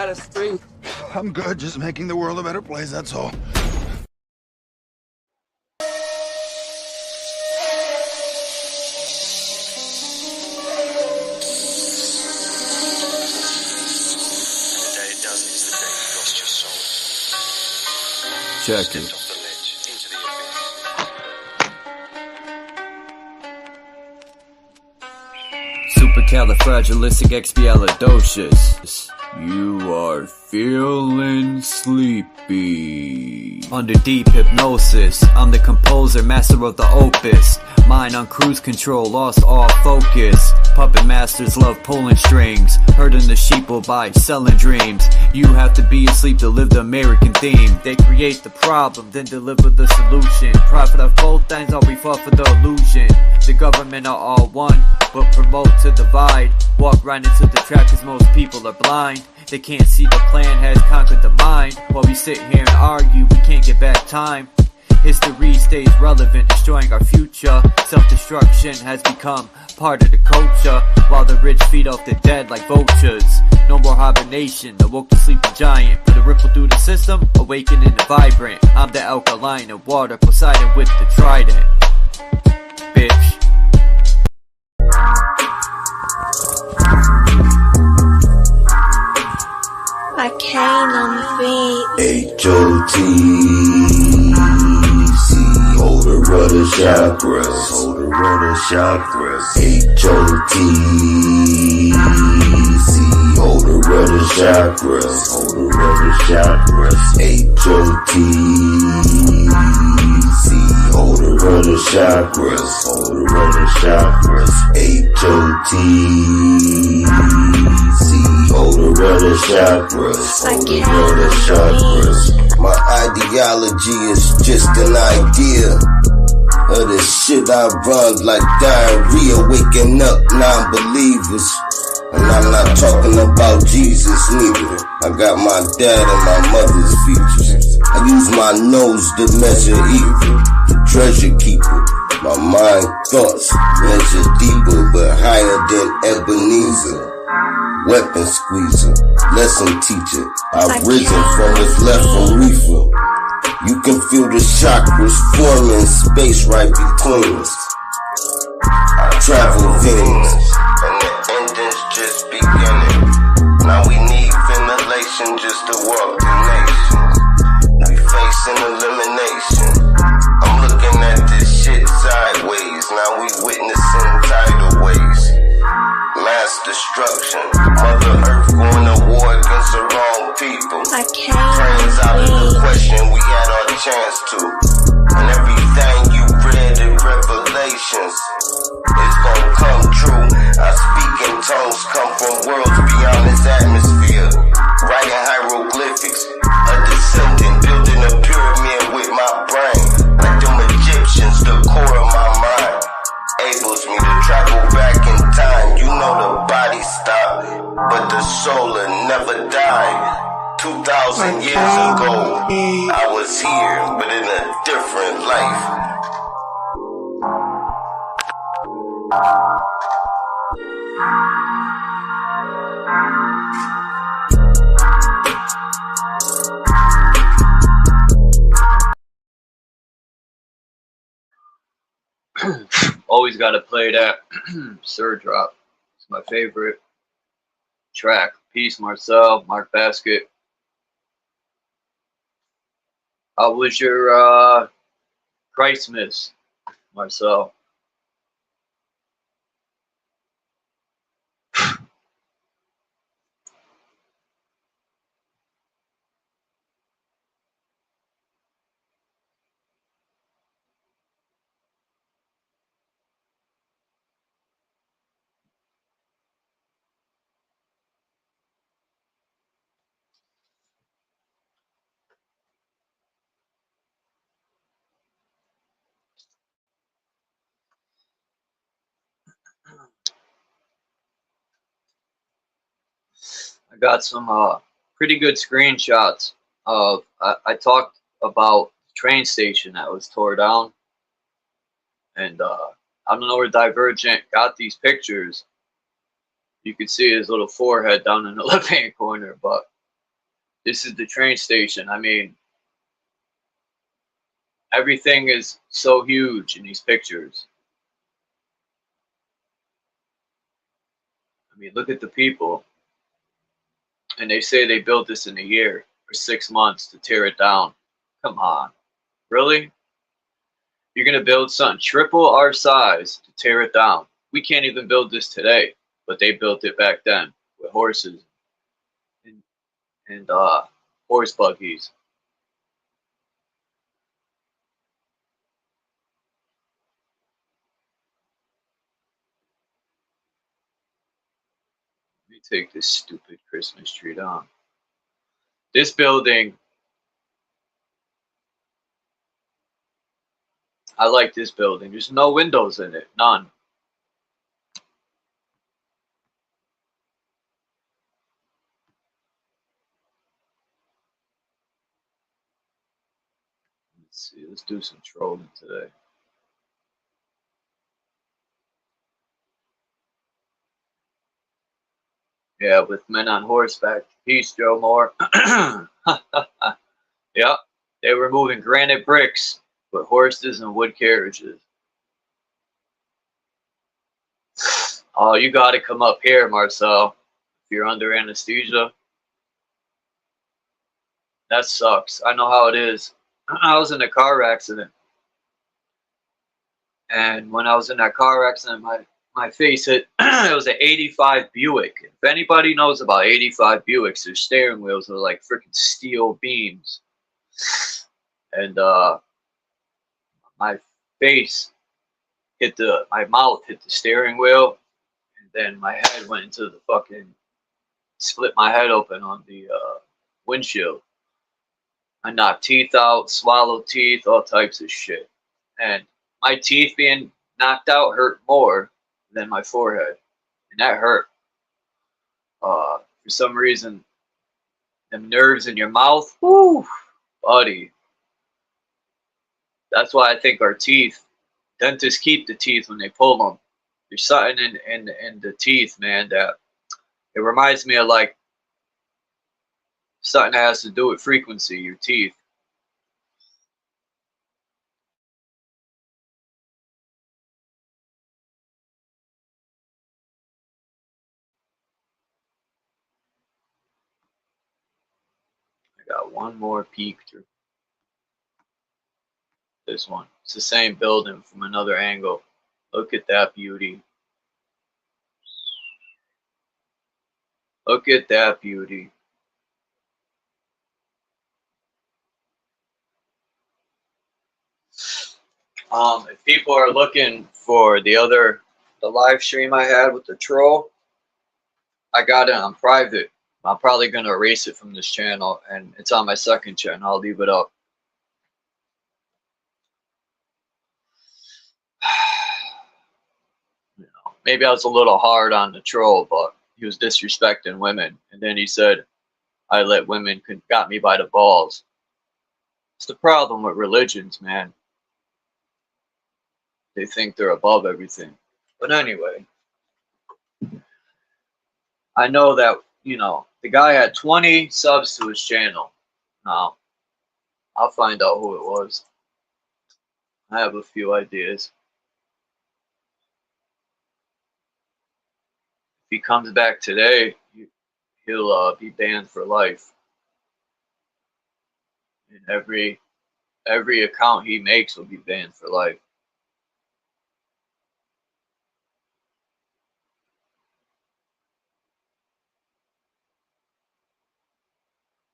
status 3. I'm good, just making the world a better place, that's all. Check it. Supercalifragilisticexpialidocious. You are feeling sleepy. Under deep hypnosis, I'm the composer, master of the opus. Mind on cruise control, lost all focus. Puppet masters love pulling strings, herding the sheeple by selling dreams. You have to be asleep to live the American theme. They create the problem, then deliver the solution. Profit of both ends, I'll be fought for the illusion. The government are all one, but promote to divide. Walk right into the trap cause most people are blind. They can't see the plan has conquered the mind. While we sit here and argue, we can't get back time. History stays relevant, destroying our future. Self-destruction has become part of the culture, while the rich feed off the dead like vultures. No more hibernation, awoke the sleeping giant. Put a ripple through the system, awakening and vibrant. I'm the alkaline of water, Poseidon with the trident. Bitch. I came on the beat. H-O-T-C, hold the rudder chakras, hold the rudder chakras. H-O-T-C, hold the rudder chakras, hold the rudder chakras. H-O-T-C, hold the rudder chakras, hold the rudder chakras. H-O-T-C, hold the rudder chakras, hold the rudder chakras. My ideology is just an idea of the shit I run like diarrhea, waking up non-believers. And I'm not talking about Jesus neither. I got my dad and my mother's features. I use my nose to measure evil, the treasure keeper. My mind thoughts measure deeper but higher than Ebenezer. Weapon squeezer, lesson teacher. I've risen from what's left from reefer. You can feel the chakras forming space right between us. I travel veins, and the ending's just beginning. Now we need ventilation just to walk the nation. We facing elimination. I'm looking at this shit sideways. Now we witnessing tidal waves. Mass destruction. Mother Earth going to war against the wrong people. Trains out of the question, we had our chance to. And everything you read in Revelations is gonna come true. I speak in tongues, come from worlds beyond this atmosphere. Writing hieroglyphics, a descendant building a pyramid with my brain. Like them Egyptians, the core of my mind enables me to travel back in time. You know the body stopped, but the soul will never die. 2,000 years ago, I was here, but in a different life. Always gotta play that Sir Drop. It's my favorite track. Peace, Marcel, Mark Basket. How was your Christmas, Marcel? I got some pretty good screenshots of I talked about the train station that was tore down, and I don't know where Divergent got these pictures. You could see his little forehead down in the left hand corner, but This is the train station. I mean, everything is so huge in these pictures. I mean, look at the people. And they say they built this in a year or 6 months to tear it down. Come on. Really? You're going to build something triple our size to tear it down. We can't even build this today, but they built it back then with horses and horse buggies. Let me take this stupid Christmas tree down. This building, I like this building. There's no windows in it, none. Let's see, let's do some trolling today. Yeah, with men on horseback. Peace, Joe Moore. Yep, they were moving granite bricks with horses and wood carriages. Oh, you got to come up here, Marcel. If you're under anesthesia, that sucks. I know how it is. I was in a car accident. And when I was in that car accident, my face hit, it was an 85 Buick. If anybody knows about 85 Buicks, their steering wheels are like freaking steel beams. And my face hit my mouth hit the steering wheel. And then my head went into the fucking, split my head open on the windshield. I knocked teeth out, swallowed teeth, all types of shit. And my teeth being knocked out hurt more than my forehead. And that hurt. For some reason, them nerves in your mouth, whoo, buddy. That's why I think our teeth, dentists keep the teeth when they pull them. There's something in the teeth, man, that it reminds me of like something that has to do with frequency, your teeth. I got one more peek through this one. It's the same building from another angle. Look at that beauty. Look at that beauty. If people are looking for the live stream I had with the troll, I got it on private. I'm probably going to erase it from this channel, and it's on my second channel. I'll leave it up. You know, maybe I was a little hard on the troll, but he was disrespecting women. And then he said, I let women, got me by the balls. It's the problem with religions, man. They think they're above everything. But anyway, I know that, you know, the guy had 20 subs to his channel. Now, I'll find out who it was. I have a few ideas. If he comes back today, he'll be banned for life. And every account he makes will be banned for life.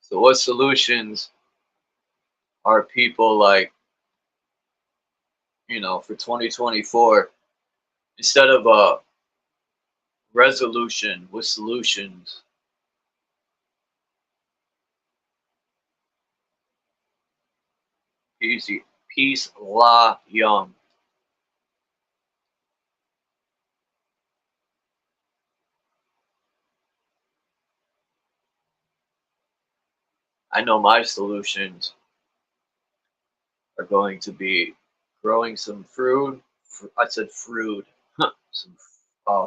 So what solutions are people like, you know, for 2024, instead of a resolution with solutions? Peace La Young. I know my solutions are going to be growing some fruit. I said fruit. Some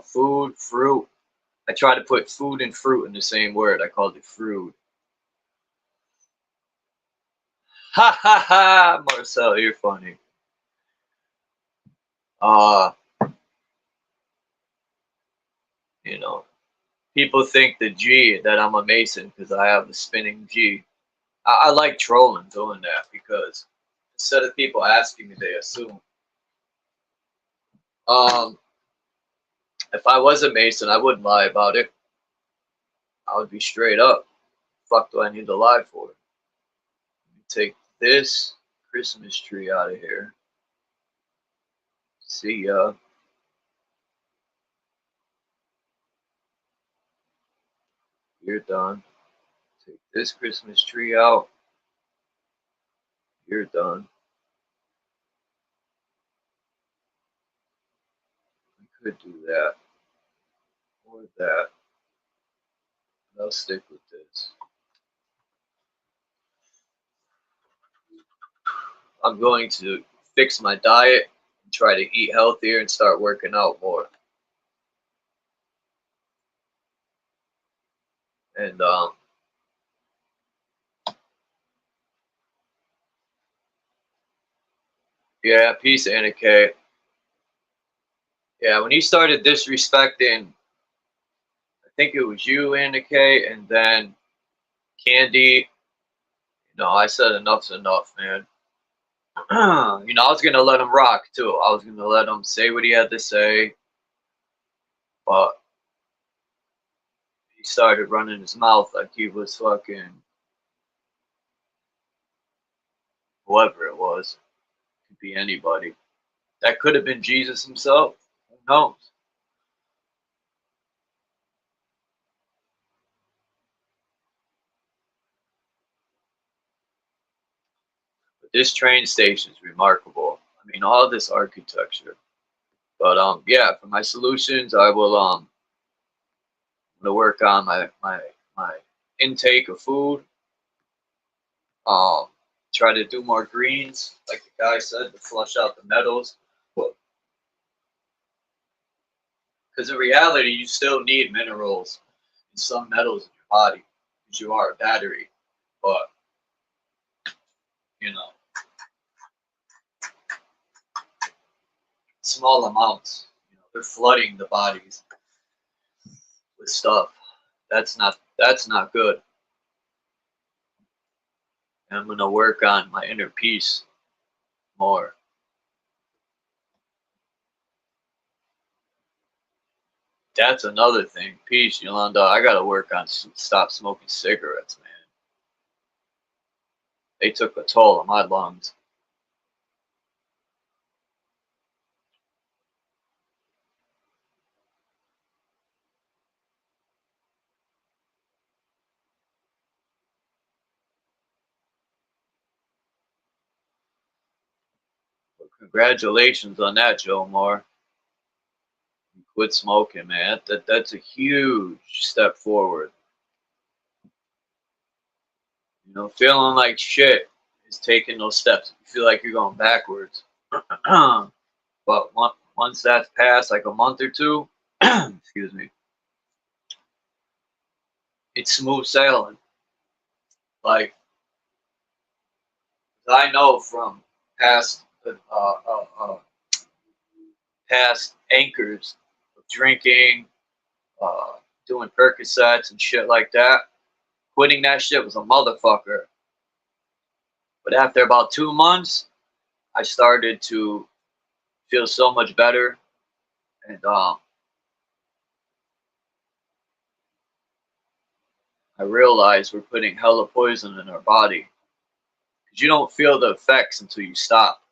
food, fruit. I try to put food and fruit in the same word. I called it fruit. Ha ha ha! Marcel, you're funny. You know, people think the G that I'm a Mason because I have a spinning G. I like trolling doing that because instead of people asking me, they assume. Um, if I was a Mason, I wouldn't lie about it. I would be straight up. Fuck do I need to lie for? Let me take this Christmas tree out of here. See ya. You're done. Take this Christmas tree out. You're done. I could do that. Or that. But I'll stick with this. I'm going to fix my diet and try to eat healthier and start working out more. And yeah, peace, Anna K. Yeah, when he started disrespecting, I think it was you, Anna K, and then Candy. I said enough's enough, man. I was gonna let him rock too. I was gonna let him say what he had to say, but he started running his mouth like he was fucking whoever it was. Could be anybody. That could have been Jesus himself. Who knows? But this train station is remarkable. I mean, all this architecture. But yeah, for my solutions, I will to work on my intake of food. Um, Try to do more greens, like the guy said, to flush out the metals. Because in reality, you still need minerals and some metals in your body because you are a battery. But you know, small amounts. They're flooding the bodies with stuff. That's not good. And I'm gonna work on my inner peace more. That's another thing. Peace, Yolanda. I gotta work on stop smoking cigarettes, man. They took a toll on my lungs. But congratulations on that, Joe Moore. You quit smoking, man. That's a huge step forward. Feeling like shit is taking those steps. You feel like you're going backwards. But once that's passed, like a month or two, excuse me, it's smooth sailing. Like I know from past past anchors of drinking, uh, doing Percocets and shit like that. Quitting that shit was a motherfucker. But after about 2 months, I started to feel so much better, and I realized we're putting hella poison in our body. Because you don't feel the effects until you stop.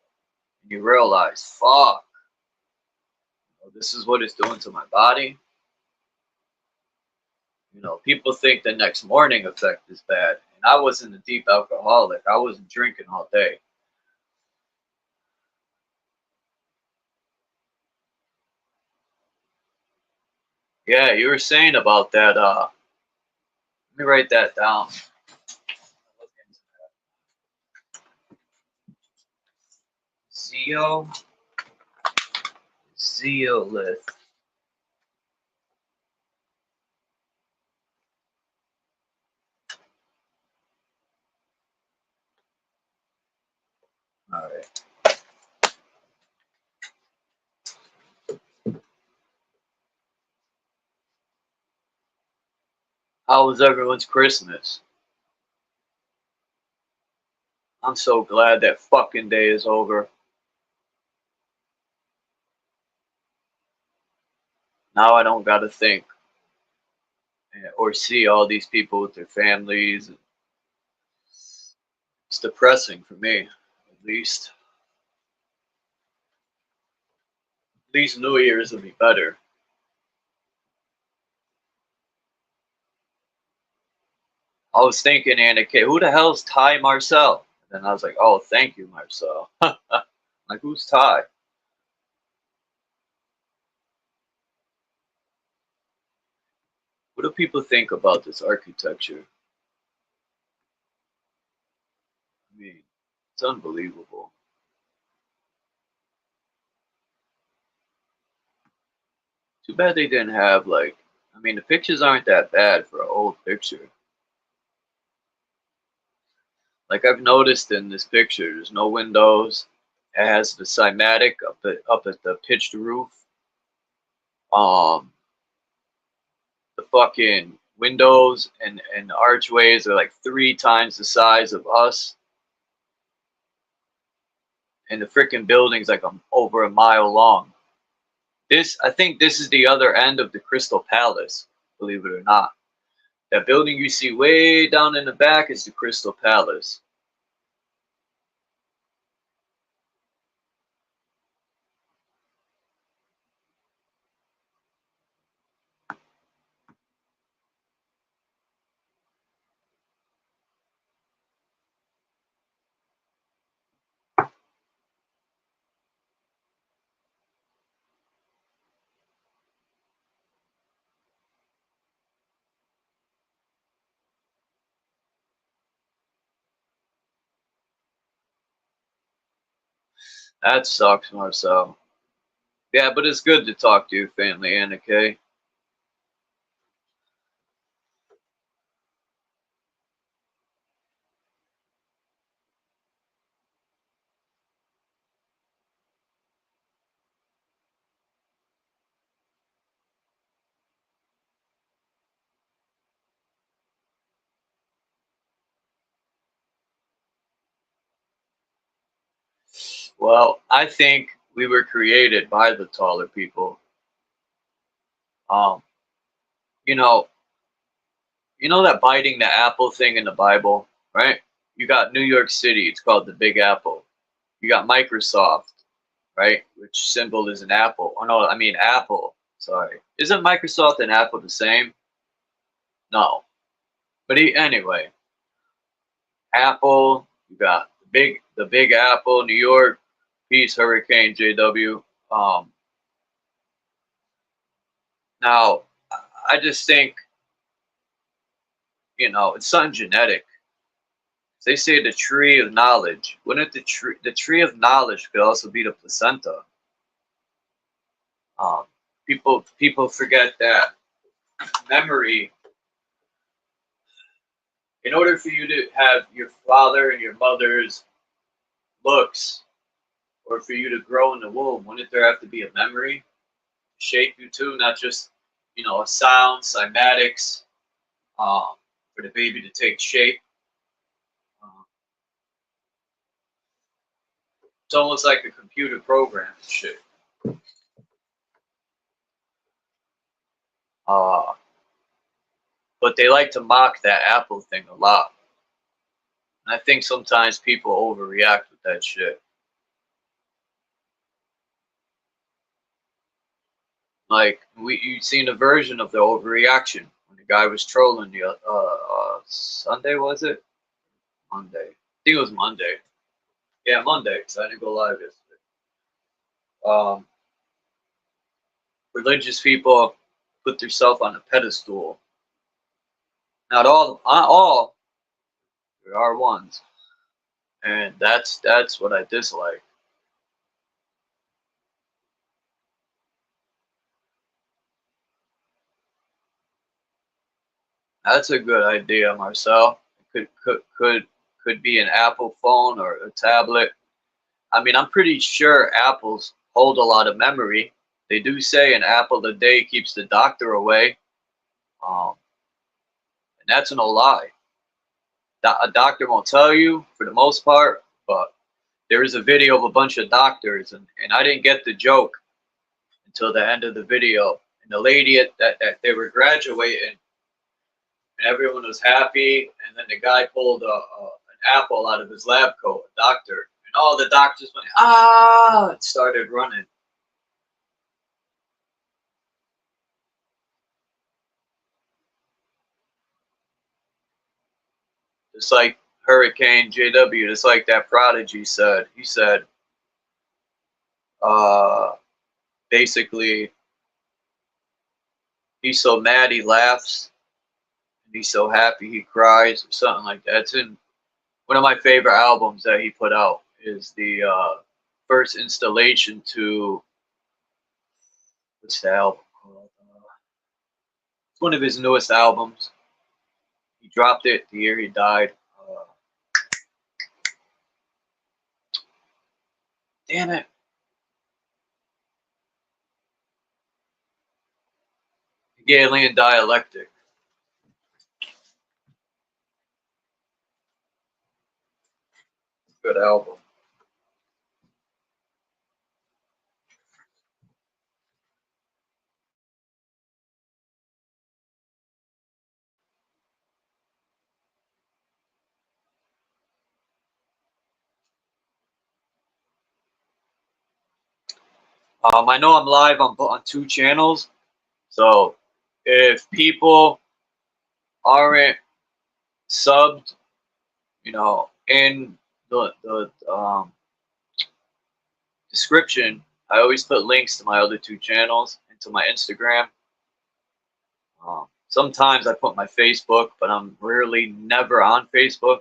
And you realize, fuck, this is what it's doing to my body. People think the next morning effect is bad. And I wasn't a deep alcoholic. I wasn't drinking all day. Yeah, you were saying about that. Let me write that down. Zeolith. Alright. How was everyone's Christmas? I'm so glad that fucking day is over. Now I don't gotta think or see all these people with their families. It's depressing for me, at least. At least New Year's will be better. I was thinking, Anna K, who the hell's Ty Marcel? And I was like, oh, thank you, Marcel. Like, who's Ty? What do people think about this architecture? I mean, it's unbelievable. Too bad they didn't have, like, I mean, the pictures aren't that bad for an old picture. Like, I've noticed in this picture, there's no windows. It has the cymatic up at the pitched roof. The fucking windows and archways are like 3 times the size of us. And the freaking building's like over a mile long. I think this is the other end of the Crystal Palace, believe it or not. That building you see way down in the back is the Crystal Palace. That sucks, Marcel. Yeah, but it's good to talk to your family, Anna Kay. Well, I think we were created by the taller people. Um, you know, that biting the apple thing in the Bible, right? You got New York City, it's called the Big Apple. You got Microsoft, right? Which symbol is an apple. Oh no, I mean Apple. Sorry. Isn't Microsoft and Apple the same? No. But anyway, Apple, you got the Big Apple, New York, peace, Hurricane JW. Now I just think, it's something genetic. They say the tree of knowledge. Wouldn't the tree of knowledge could also be the placenta? People forget that memory. In order for you to have your father and your mother's looks, or for you to grow in the womb, wouldn't there have to be a memory to shape you too, not just a sound, cymatics, for the baby to take shape? It's almost like a computer program and shit. But they like to mock that Apple thing a lot. And I think sometimes people overreact with that shit. Like, you've seen a version of the overreaction when the guy was trolling the Sunday, was it? Monday. I think it was Monday. Yeah, Monday, because I didn't go live yesterday. Religious people put themselves on a pedestal. Not all. There are ones, and that's what I dislike. That's a good idea, Marcel. It could be an Apple phone or a tablet. I mean, I'm pretty sure apples hold a lot of memory. They do say an apple a day keeps the doctor away. And that's no lie. A doctor won't tell you for the most part, but there is a video of a bunch of doctors, and I didn't get the joke until the end of the video. And the lady that they were graduating, and everyone was happy, and then the guy pulled an apple out of his lab coat, a doctor, and all the doctors went, ah, and started running. Just like Hurricane JW, just like that Prodigy said. He said, basically, he's so mad he laughs, and he's so happy he cries, or something like that. It's in one of my favorite albums that he put out. Is the first installation to, what's the album called? It's one of his newest albums. He dropped it the year he died. Damn it. Hegelian Dialectic. Good album. I know I'm live on 2 channels, so if people aren't subbed, you know, in the description, I always put links to my other 2 channels and to my Instagram. Sometimes I put my Facebook, but I'm rarely never on Facebook.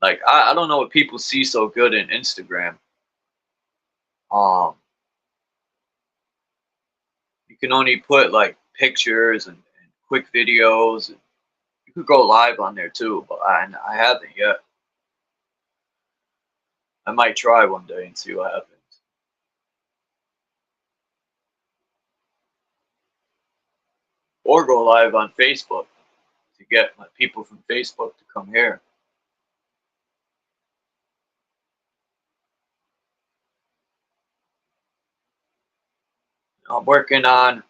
Like, I don't know what people see so good in Instagram. You can only put like pictures and quick videos. And you could go live on there too, but I haven't yet. I might try one day and see what happens. Or go live on Facebook to get my people from Facebook to come here. I'm working on,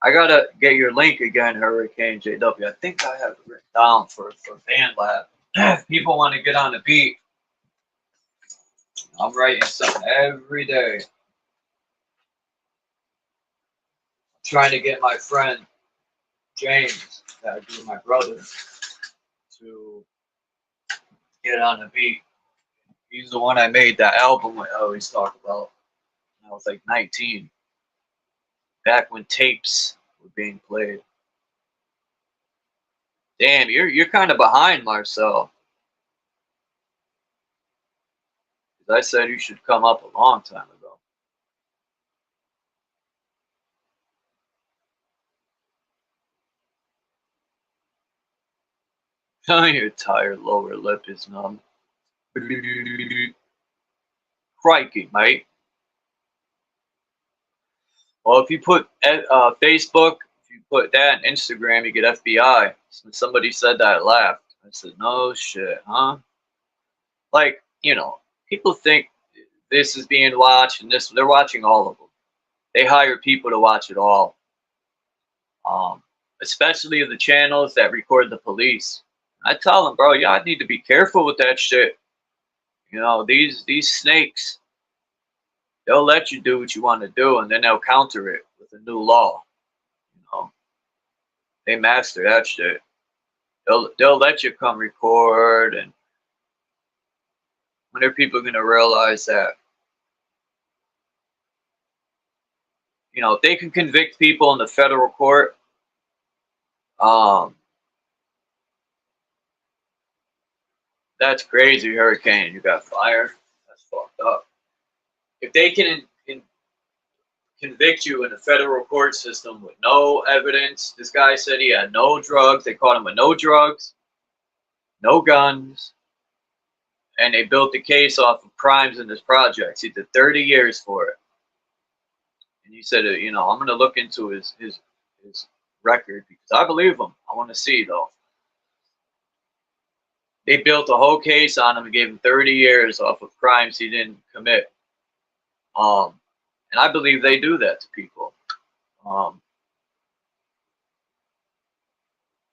I gotta get your link again, Hurricane JW. I think I have it written down for Band Lab. If people want to get on the beat, I'm writing something every day. I'm trying to get my friend James, that would be my brother, to get on the beat. He's the one I made that album I always talk about when I was like 19. Back when tapes were being played. Damn, you're kind of behind, Marcel. I said you should come up a long time ago. Your tired lower lip is numb. Crikey, mate. Well, if you put Facebook, if you put that on Instagram, you get FBI. Somebody said that, I laughed. I said, no shit, huh? Like, you know, people think this is being watched and this, they're watching all of them. They hire people to watch it all. Especially the channels that record the police. I tell them, bro, y'all need to be careful with that shit. You know, these snakes, they'll let you do what you want to do, and then they'll counter it with a new law. You know, they master that shit. They'll let you come record, and when are people gonna realize that? You know, if they can convict people in the federal court, that's crazy, Hurricane. You got fired. That's fucked up. If they can convict you in the federal court system with no evidence. This guy said he had no drugs. They caught him with no drugs, no guns, and they built the case off of crimes in his projects. He did 30 years for it. And he said, you know, I'm going to look into his record because I believe him. I want to see, though. They built a whole case on him and gave him 30 years off of crimes he didn't commit. And I believe they do that to people.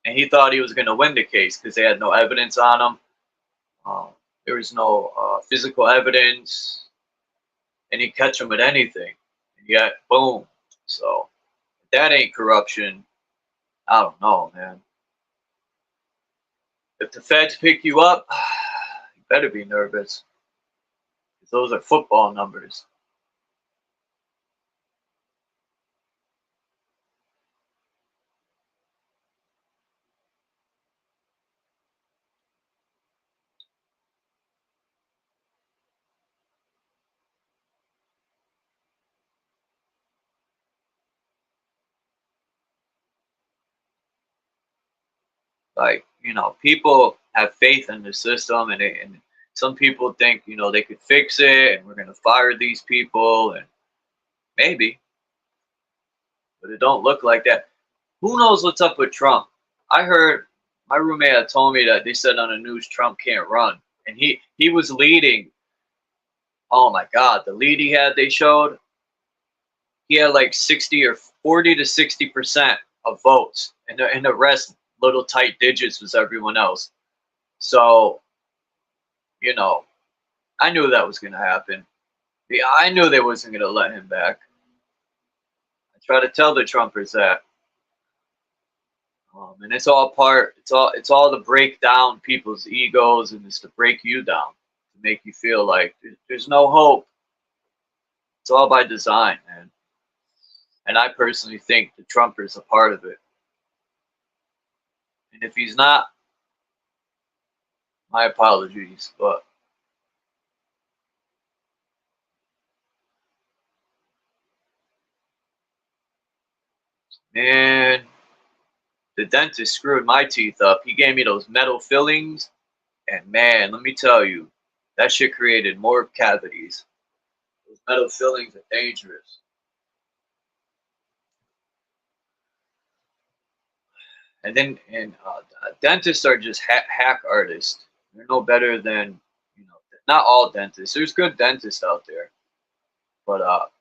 And he thought he was going to win the case because they had no evidence on him. There was no physical evidence. And he'd catch him with anything. And yet, boom. So, if that ain't corruption, I don't know, man. If the feds pick you up, you better be nervous. Because those are football numbers. Like, you know, people have faith in the system, and some people think, you know, they could fix it, and we're going to fire these people, and maybe, but it don't look like that. Who knows what's up with Trump? I heard my roommate had told me that they said on the news Trump can't run, and he was leading. Oh my God, the lead he had, they showed, he had like 60 or 40 to 60% of votes, and the rest little tight digits was everyone else. So, you know, I knew that was going to happen. I knew they wasn't going to let him back. I try to tell the Trumpers that. And it's all it's all to break down people's egos, and it's to break you down, to make you feel like there's no hope. It's all by design, man. And I personally think the Trumpers are part of it. And if he's not, my apologies, but man, the dentist screwed my teeth up. He gave me those metal fillings, and man, let me tell you, that shit created more cavities. Those metal fillings are dangerous. And then, dentists are just hack artists. They're no better than, you know, not all dentists. There's good dentists out there, but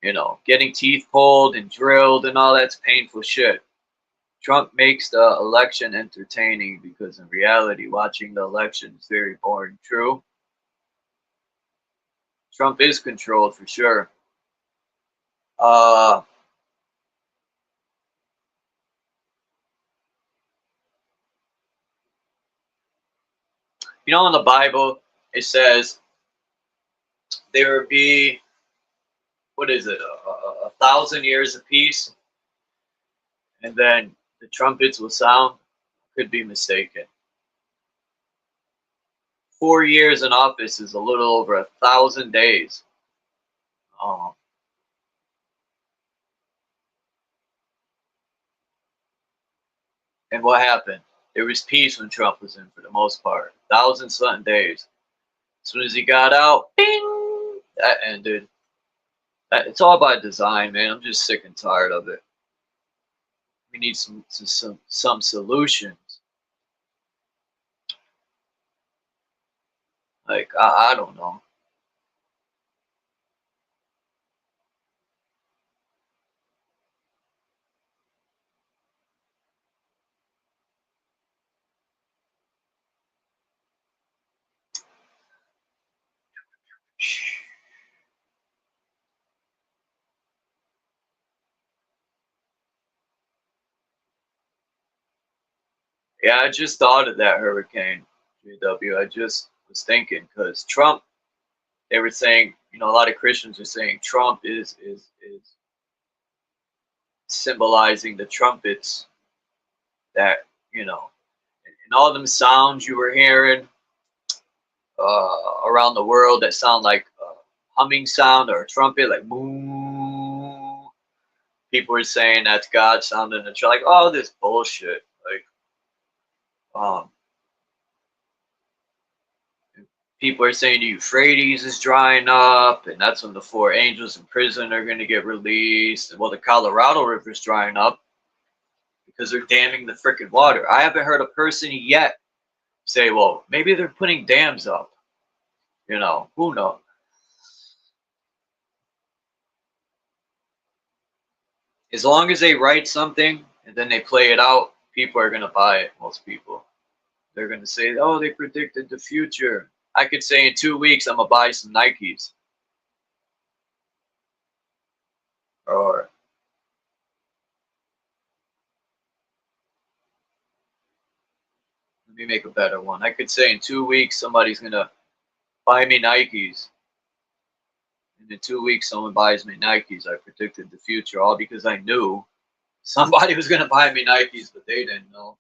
you know, getting teeth pulled and drilled and all that's painful shit. Trump makes the election entertaining because in reality, watching the election is very boring. True. Trump is controlled for sure. You know, in the Bible, it says there will be, what is it, 1,000 years of peace, and then the trumpets will sound. Could be mistaken. 4 years in office is a little over 1,000 days. And what happened? There was peace when Trump was in for the most part. 1,000-something days. As soon as he got out, bing, that ended. It's all by design, man. I'm just sick and tired of it. We need some solutions. Like, I don't know. Yeah, I just thought of that hurricane, JW. I just was thinking, because Trump, they were saying, you know, a lot of Christians are saying Trump is symbolizing the trumpets that, you know, and all them sounds you were hearing around the world that sound like humming sound or a trumpet, like moo. People are saying that's God sounding, and you're like, oh, this bullshit. Like, people are saying the Euphrates is drying up, and that's when the 4 angels in prison are going to get released. Well, the Colorado River is drying up because they're damming the frickin' water. I haven't heard a person yet say, well, maybe they're putting dams up. You know, who knows? As long as they write something and then they play it out, people are going to buy it, most people. They're going to say, oh, they predicted the future. I could say in 2 weeks, I'm going to buy some Nikes. Or let me make a better one. I could say in 2 weeks, somebody's going to buy me Nikes. And in 2 weeks, someone buys me Nikes. I predicted the future, all because I knew somebody was going to buy me Nikes, but they didn't know.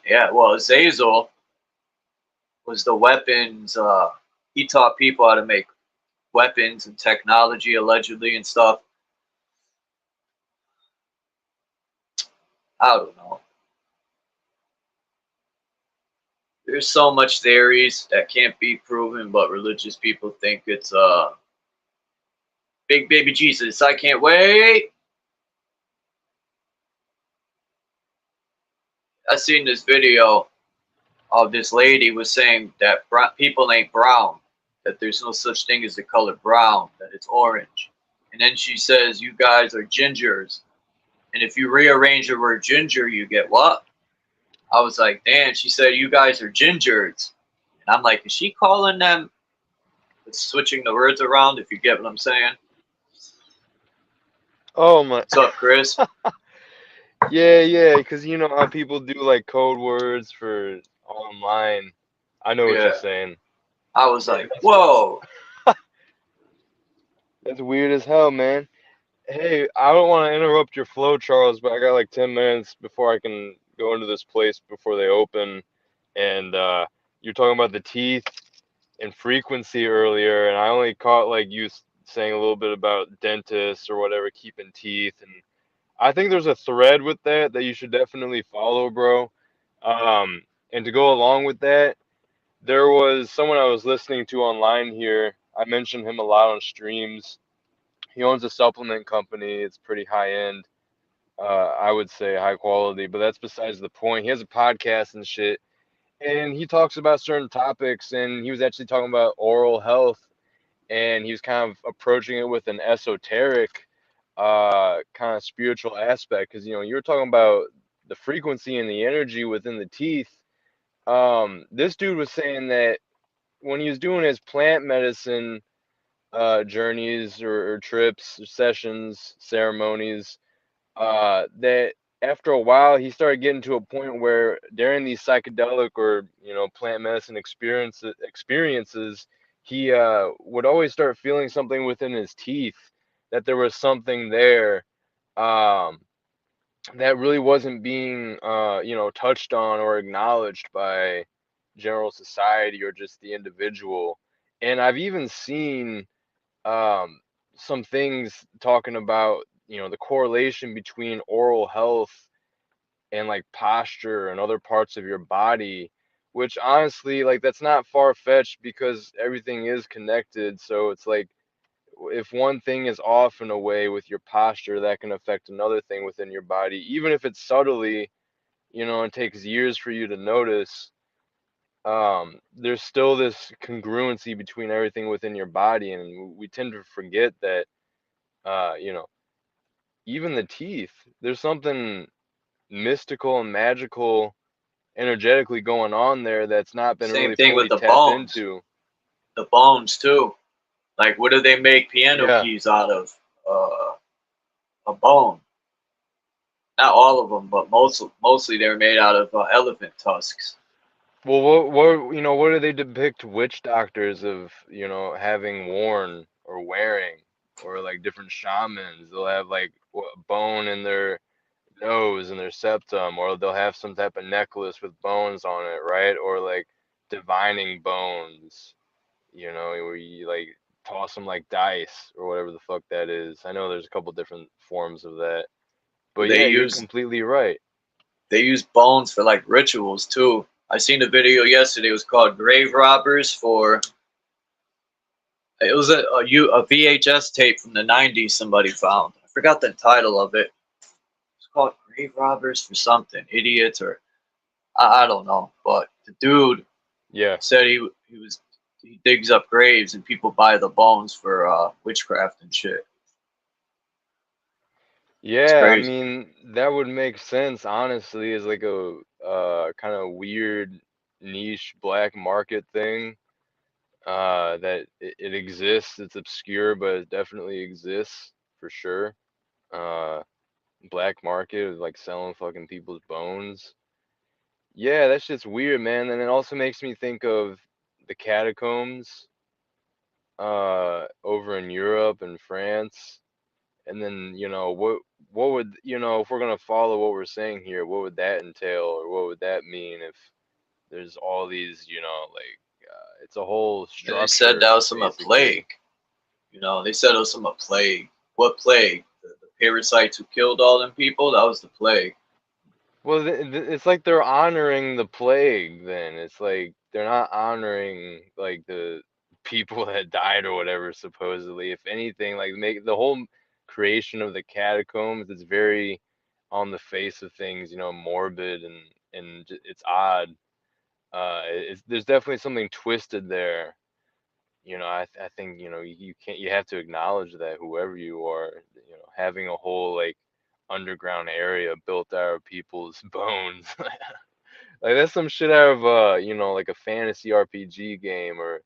Yeah, well, Azazel was the weapons. He taught people how to make weapons and technology, allegedly, and stuff. I don't know. There's so much theories that can't be proven, but religious people think it's big baby Jesus. I can't wait. I seen this video of this lady was saying that people ain't brown, that there's no such thing as the color brown, that it's orange. And then she says, you guys are gingers. And if you rearrange the word ginger, you get what? I was like, damn, she said, you guys are gingers. And I'm like, is she calling them, switching the words around, if you get what I'm saying? Oh my. What's up, Chris? Yeah, because you know how people do like code words for online. I know what you're Yeah. saying. I was Yeah, like, whoa. that's weird as hell, man. Hey, I don't want to interrupt your flow, Charles, but I got like 10 minutes before I can go into this place before they open. And you're talking about the teeth and frequency earlier, and I only caught like you saying a little bit about dentists or whatever keeping teeth, and I think there's a thread with that you should definitely follow, bro. And to go along with that, there was someone I was listening to online here. I mentioned him a lot on streams. He owns a supplement company. It's pretty high end. I would say high quality, but that's besides the point. He has a podcast and shit, and he talks about certain topics, and he was actually talking about oral health, and he was kind of approaching it with an esoteric kind of spiritual aspect, because you know you were talking about the frequency and the energy within the teeth. This dude was saying that when he was doing his plant medicine journeys or trips or sessions, ceremonies, that after a while he started getting to a point where during these psychedelic or you know plant medicine experiences, he would always start feeling something within his teeth, that there was something there, um, that really wasn't being you know touched on or acknowledged by general society or just the individual. And I've even seen um, some things talking about you know the correlation between oral health and like posture and other parts of your body, which honestly like that's not far-fetched because everything is connected. So it's like if one thing is off in a way with your posture, that can affect another thing within your body, even if it's subtly, you know, and takes years for you to notice. There's still this congruency between everything within your body, and we tend to forget that, you know, even the teeth, there's something mystical and magical energetically going on there that's not been Same really thing with fully the tapped bones. into. The bones, too. Like, what do they make piano Yeah. keys out of? A bone. Not all of them, but mostly they're made out of elephant tusks. Well, you know, what do they depict witch doctors of, you know, having worn or wearing, or like different shamans? They'll have like a bone in their nose and their septum, or they'll have some type of necklace with bones on it, right? Or like divining bones, you know, where you like toss them like dice or whatever the fuck that is. I know there's a couple different forms of that, but They yeah, you're use completely right. bones for like rituals too. I seen a video yesterday. It was called Grave Robbers for. It was a VHS tape from the '90s. Somebody found. I forgot the title of it. It's called Grave Robbers for something. Idiots or I don't know. But the dude Yeah. said he digs up graves and people buy the bones for witchcraft and shit. It's Yeah, I crazy. mean, that would make sense, honestly, as like a kind of weird niche black market thing. That it exists. It's obscure, but it definitely exists for sure. Uh, Black market of like selling fucking people's bones. Yeah, that shit's weird, man. And it also makes me think of the catacombs over in Europe and France. And then, you know, what would, you know, if we're gonna follow what we're saying here, what would that entail, or what would that mean if there's all these, you know, like it's a whole Yeah, they said structure, that was from a basically. plague. You know, they said it was from a plague. What plague? The parasites who killed all them people? That was the plague. Well, it's like they're honoring the plague then. It's like they're not honoring like the people that died or whatever, supposedly. If anything, like make the whole creation of the catacombs, it's very on the face of things, you know, morbid and it's odd. There's definitely something twisted there. You know, I think, you know, you can't, you have to acknowledge that whoever you are, you know, having a whole like underground area built out of people's bones. Like that's some shit out of you know, like a fantasy RPG game or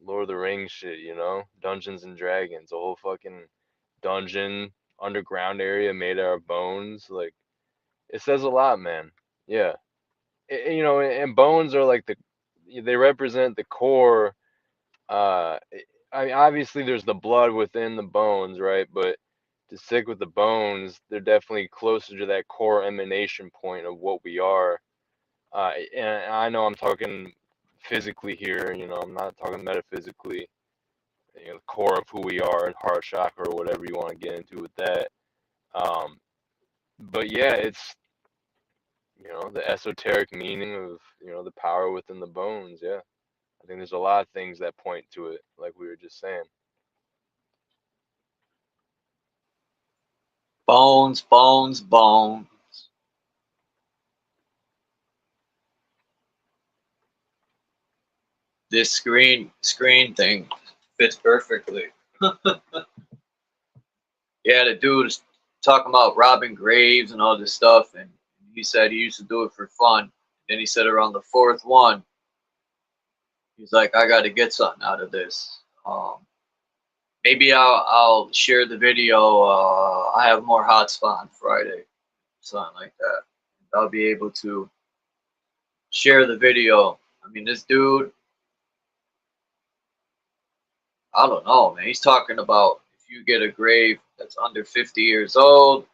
Lord of the Rings shit, you know? Dungeons and Dragons, a whole fucking dungeon underground area made out of bones. Like it says a lot, man. Yeah. You know, and bones are like they represent the core. I mean, obviously there's the blood within the bones, right? But to stick with the bones, they're definitely closer to that core emanation point of what we are. And I know I'm talking physically here, you know, I'm not talking metaphysically, you know, the core of who we are and heart chakra or whatever you want to get into with that. Um, but yeah, it's, you know, the esoteric meaning of, you know, the power within the bones. Yeah. I think there's a lot of things that point to it, like we were just saying. Bones, bones, bones. This screen thing fits perfectly. Yeah, the dude is talking about robbing graves and all this stuff, and he said he used to do it for fun. Then he said around the fourth one, he's like, I got to get something out of this. Maybe I'll share the video. I have more hotspot on Friday, something like that. I'll be able to share the video. I mean, this dude, I don't know, man. He's talking about if you get a grave that's under 50 years old,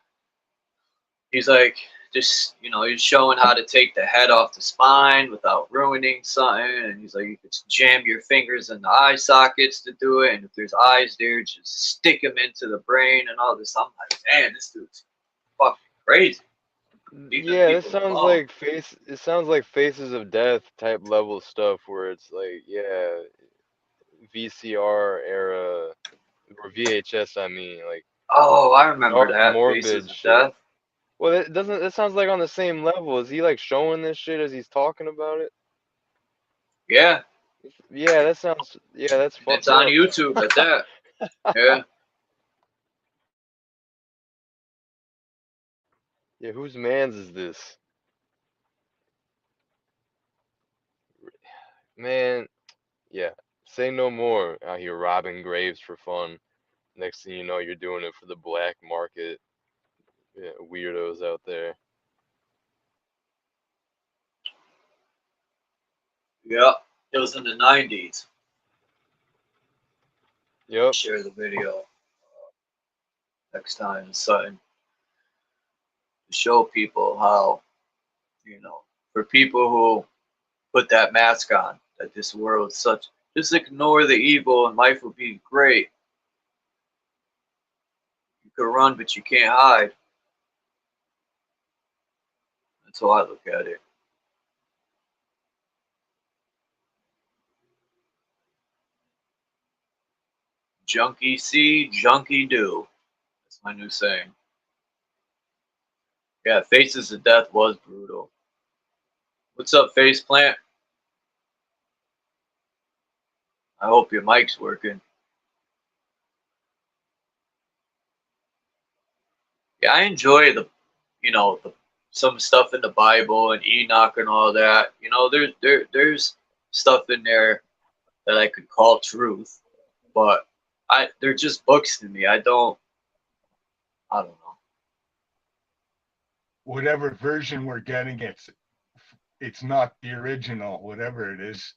he's like, just, you know, he's showing how to take the head off the spine without ruining something. And he's like, you could jam your fingers in the eye sockets to do it. And if there's eyes there, just stick them into the brain and all this. I'm like, man, this dude's fucking crazy. Leaving Yeah, this people sounds alone. like it sounds like Faces of Death type level stuff where it's like, yeah, VCR era or VHS, I mean, like Oh, I remember dark that. Faces morbid of shit. Death. Well, that sounds like on the same level. Is he like showing this shit as he's talking about it? Yeah. Yeah, that's And it's fucked on up. YouTube at that. Yeah. Yeah, whose man's is this? Man, yeah. Say no more out here robbing graves for fun. Next thing you know, you're doing it for the black market. Yeah, weirdos out there. Yeah. It was in the 90s. Yep. Share the video next time. Something. show people how, for people who put that mask on, that this world's such, just ignore the evil and life will be great. You can run, but you can't hide. That's how I look at it. Junkie see, junkie do. That's my new saying. Yeah, Faces of Death was brutal. What's up, Faceplant? I hope your mic's working. Yeah, I enjoy some stuff in the Bible and Enoch and all that. There's stuff in there that I could call truth, but they're just books to me. I don't know. Whatever version we're getting, it's not the original, whatever it is.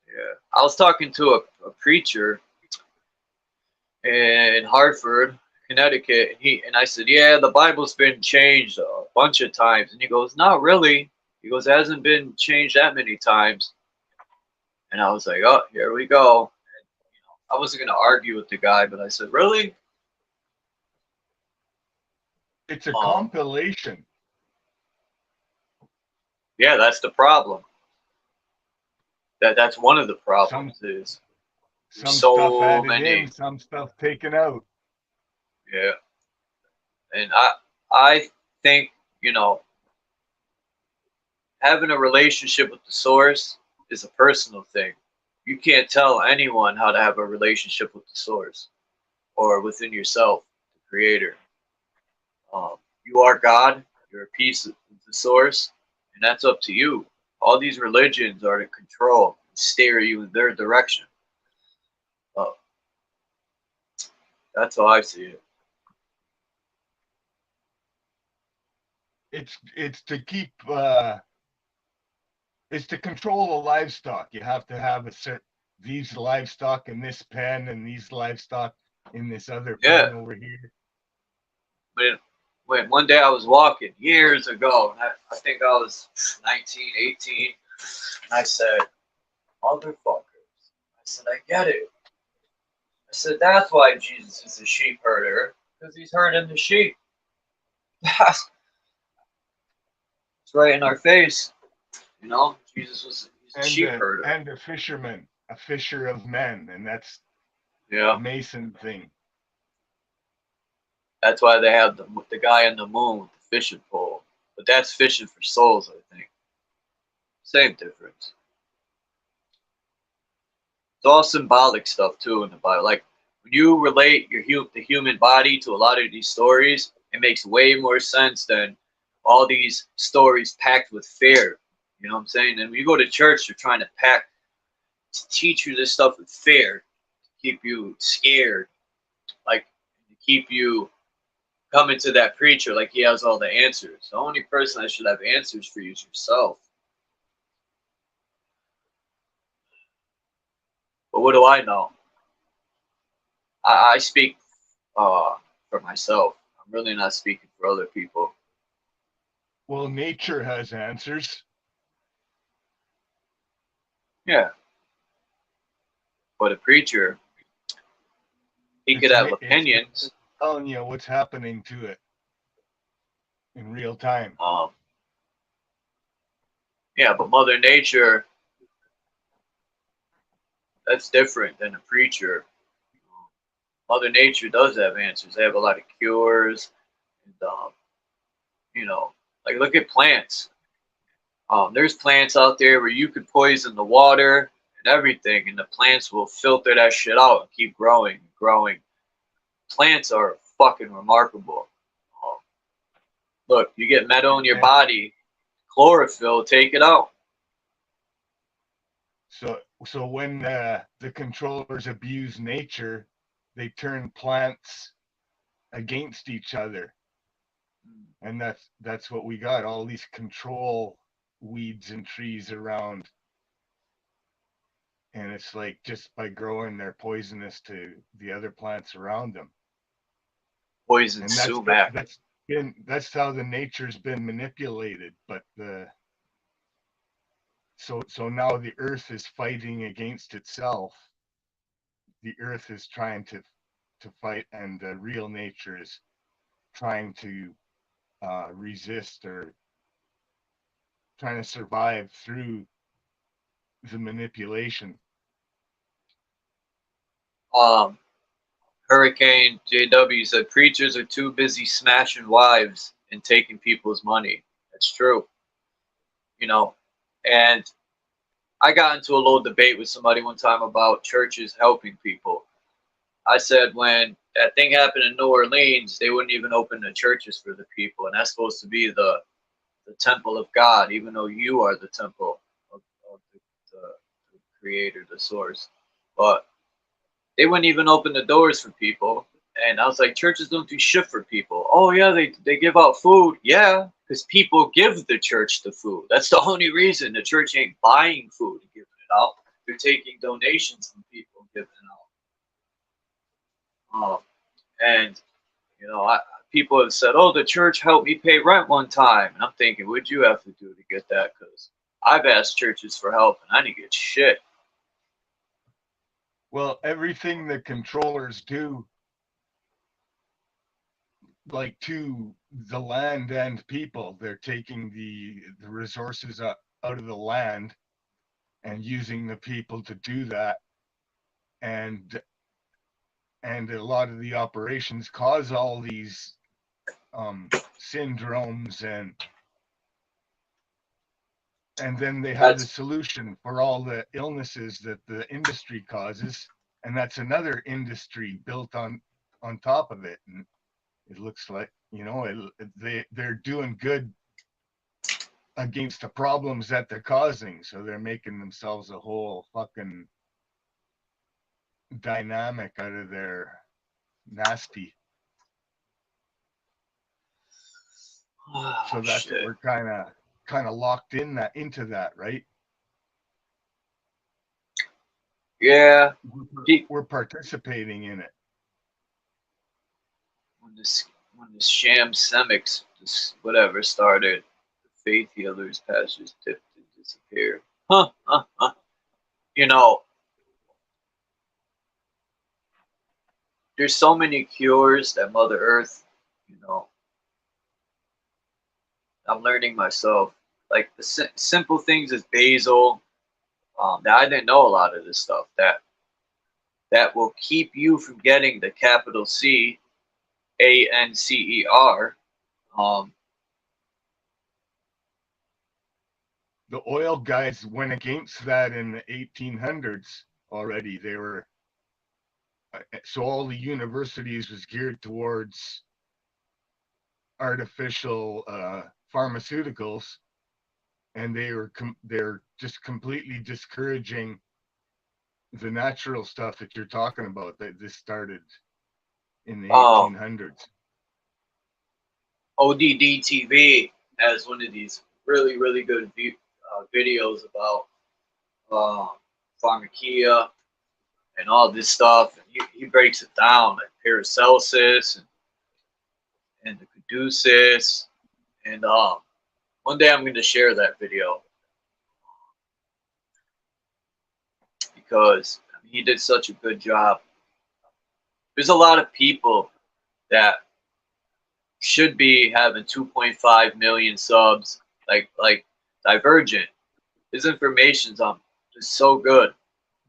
Yeah, I was talking to a preacher in Hartford, Connecticut, and I said, yeah, the Bible's been changed a bunch of times, and he goes, not really. He goes, it hasn't been changed that many times. And I was like, oh, here we go. And, I wasn't going to argue with the guy, but I said, really? It's a compilation. Yeah, that's the problem. That's one of the problems. Some stuff added in, some stuff taken out. Yeah. And I think, having a relationship with the source is a personal thing. You can't tell anyone how to have a relationship with the source or within yourself, the creator. You are God, you're a piece of the source, and that's up to you. All these religions are to control and steer you in their direction. That's how I see it. It's to keep it's to control the livestock. You have to have these livestock in this pen and these livestock in this other pen over here. But when one day I was walking years ago, and I think I was 19, 18, and I said, motherfuckers. I said, I get it. I said, that's why Jesus is a sheep herder, because he's herding the sheep. It's right in our face. Jesus was a sheep herder. And a fisherman, a fisher of men, and that's the Mason thing. That's why they have the guy on the moon with the fishing pole. But that's fishing for souls, I think. Same difference. It's all symbolic stuff, too, in the Bible. Like, when you relate the human body to a lot of these stories, it makes way more sense than all these stories packed with fear. You know what I'm saying? And when you go to church, they're trying to teach you this stuff with fear, to keep you scared, like to keep you coming to that preacher like he has all the answers. The only person that should have answers for you is yourself. But what do I know? I speak for myself. I'm really not speaking for other people. Well, nature has answers. Yeah. But a preacher, he could have opinions. It's telling you what's happening to it in real time. Yeah, but Mother Nature, that's different than a preacher. Mother Nature does have answers. They have a lot of cures. And, like look at plants. There's plants out there where you could poison the water and everything, and the plants will filter that shit out and keep growing and growing. Plants are fucking remarkable. Look, you get metal in your body, chlorophyll, take it out. So when the controllers abuse nature, they turn plants against each other. And that's what we got, all these control weeds and trees around. And it's like just by growing, they're poisonous to the other plants around them. Poison sumac. that's how the nature's been manipulated. But so now the earth is fighting against itself. The earth is trying to fight, and the real nature is trying to resist, or trying to survive through the manipulation. Hurricane JW said preachers are too busy smashing wives and taking people's money. That's true. You know, and I got into a little debate with somebody one time about churches helping people. I said when that thing happened in New Orleans, they wouldn't even open the churches for the people, and that's supposed to be the temple of God, even though you are the temple of the creator, the source. But they wouldn't even open the doors for people. And I was like, churches don't do shit for people. Oh yeah, they give out food. Yeah, because people give the church the food. That's the only reason. The church ain't buying food and giving it out. They're taking donations from people and giving it out. And you know, people have said, "Oh, the church helped me pay rent one time," and I'm thinking, what'd you have to do to get that? Because I've asked churches for help and I didn't get shit. Well, everything the controllers do, like to the land and people, they're taking the resources out of the land and using the people to do that, and a lot of the operations cause all these syndromes, and then they have the solution for all the illnesses that the industry causes, and that's another industry built on top of it. And it looks like, you know, they're doing good against the problems that they're causing, so they're making themselves a whole fucking dynamic out of their nasty. So that's what we're kind of locked into that, right? Yeah, we're participating in it. When this sham semics, this whatever started, the faith healers, pastors dipped and disappeared. You know, there's so many cures that Mother Earth, you know, I'm learning myself. Like the simple things as basil, that I didn't know a lot of this stuff that will keep you from getting the capital C, ANCER. The oil guys went against that in the 1800s already. They were, so all the universities was geared towards artificial pharmaceuticals, and they're just completely discouraging the natural stuff that you're talking about. That this started in the 1800s. ODD TV has one of these really, really good videos about pharmacia and all this stuff. And he breaks it down, like Paracelsus and the Caduceus. And one day I'm going to share that video because he did such a good job. There's a lot of people that should be having 2.5 million subs, like Divergent. His information's just so good,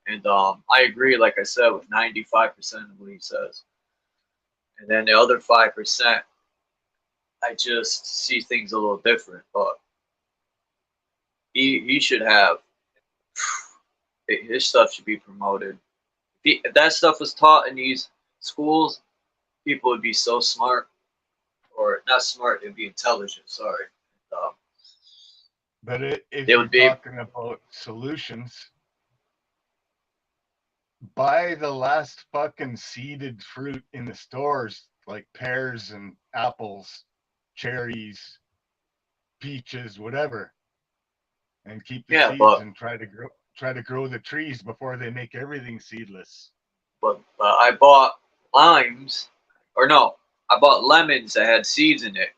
and I agree, like I said, with 95% of what he says. And then the other 5%, I just see things a little different. But he should have, his stuff should be promoted. If that stuff was taught in these schools, people would be so smart. Or not smart, it'd be intelligent, sorry. But if you're talking about solutions, buy the last fucking seeded fruit in the stores, like pears and apples, cherries, peaches, whatever, and keep the seeds and try to grow the trees before they make everything seedless. But I bought limes, or no, I bought lemons that had seeds in it.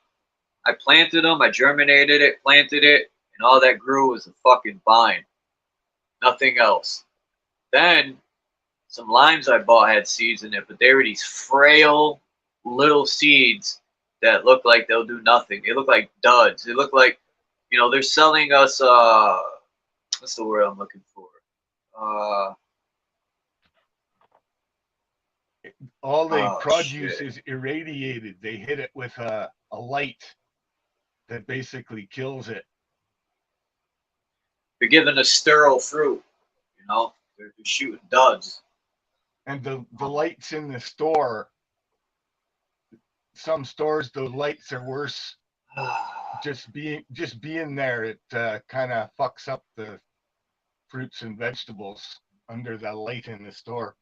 I planted them, I germinated it, planted it, and all that grew was a fucking vine. Nothing else. Then some limes I bought had seeds in it, but they were these frail little seeds that look like they'll do nothing. They look like duds. They look like, you know, they're selling us what's the word I'm looking for? All the produce shit. is irradiated. They hit it with a light that basically kills it. They're giving a sterile fruit, you know? They're shooting duds. And the lights in the store, some stores, the lights are worse. Just being there, it kind of fucks up the fruits and vegetables under the light in the store.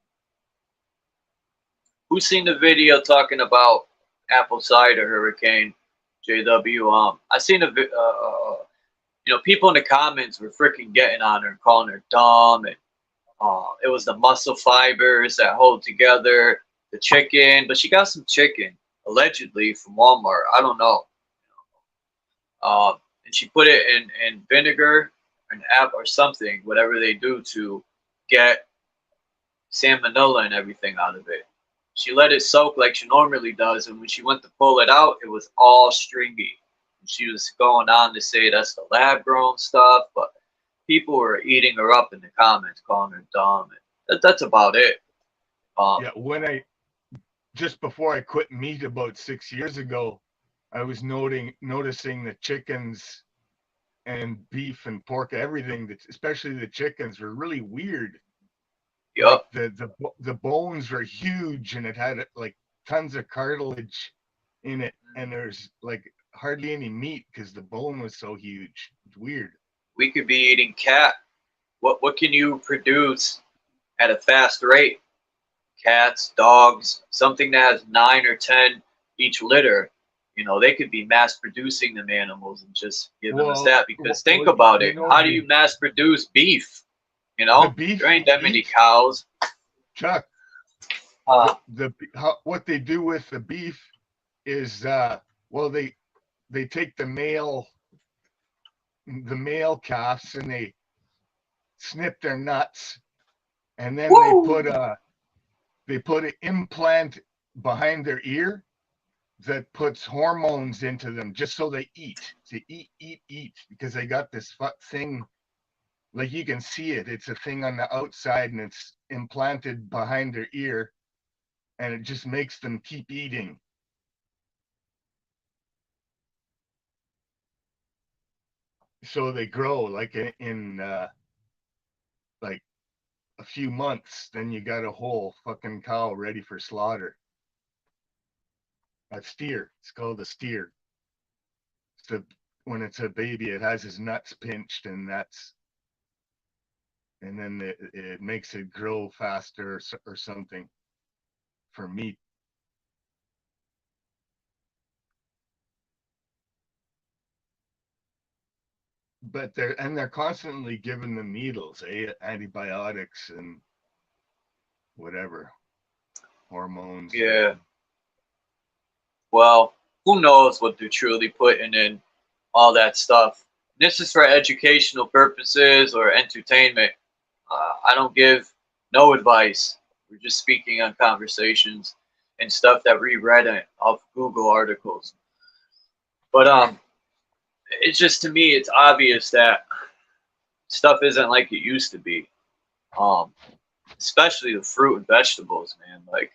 Who's seen the video talking about apple cider hurricane, JW? I seen a you know, people in the comments were freaking getting on her and calling her dumb, and it was the muscle fibers that hold together the chicken, but she got some chicken allegedly from Walmart. I don't know. And she put it in vinegar and or something, whatever they do to get salmonella and everything out of it. She let it soak like she normally does, and when she went to pull it out, it was all stringy. And she was going on to say that's the lab-grown stuff, but people were eating her up in the comments, calling her dumb. And that's about it. Yeah, just before I quit meat about 6 years ago, I was noticing the chickens and beef and pork, everything, that especially the chickens, were really weird. Yep. Like the bones were huge, and it had like tons of cartilage in it, and there's like hardly any meat because the bone was so huge. It's weird. We could be eating cat. What can you produce at a fast rate? Cats, dogs, something that has 9 or 10 each litter. You know, they could be mass producing them animals and just giving us that. Because think about it. How do you mass produce beef? You know, there ain't that many cows. Chuck, what they do with the beef is, well, they take the male calves and they snip their nuts, and then they put an implant behind their ear that puts hormones into them just so they eat. To eat, because they got this thing, like you can see it. It's a thing on the outside, and it's implanted behind their ear, and it just makes them keep eating. So they grow like in like a few months, then you got a whole fucking cow ready for slaughter. A steer. It's called a steer. When it's a baby, it has his nuts pinched, and then it makes it grow faster or something for meat. But they're constantly giving them needles, antibiotics and whatever, hormones. Yeah. Well, who knows what they're truly putting in all that stuff. This is for educational purposes or entertainment. I don't give no advice. We're just speaking on conversations and stuff that we read off Google articles. But it's just, to me, it's obvious that stuff isn't like it used to be. Especially the fruit and vegetables, man. Like,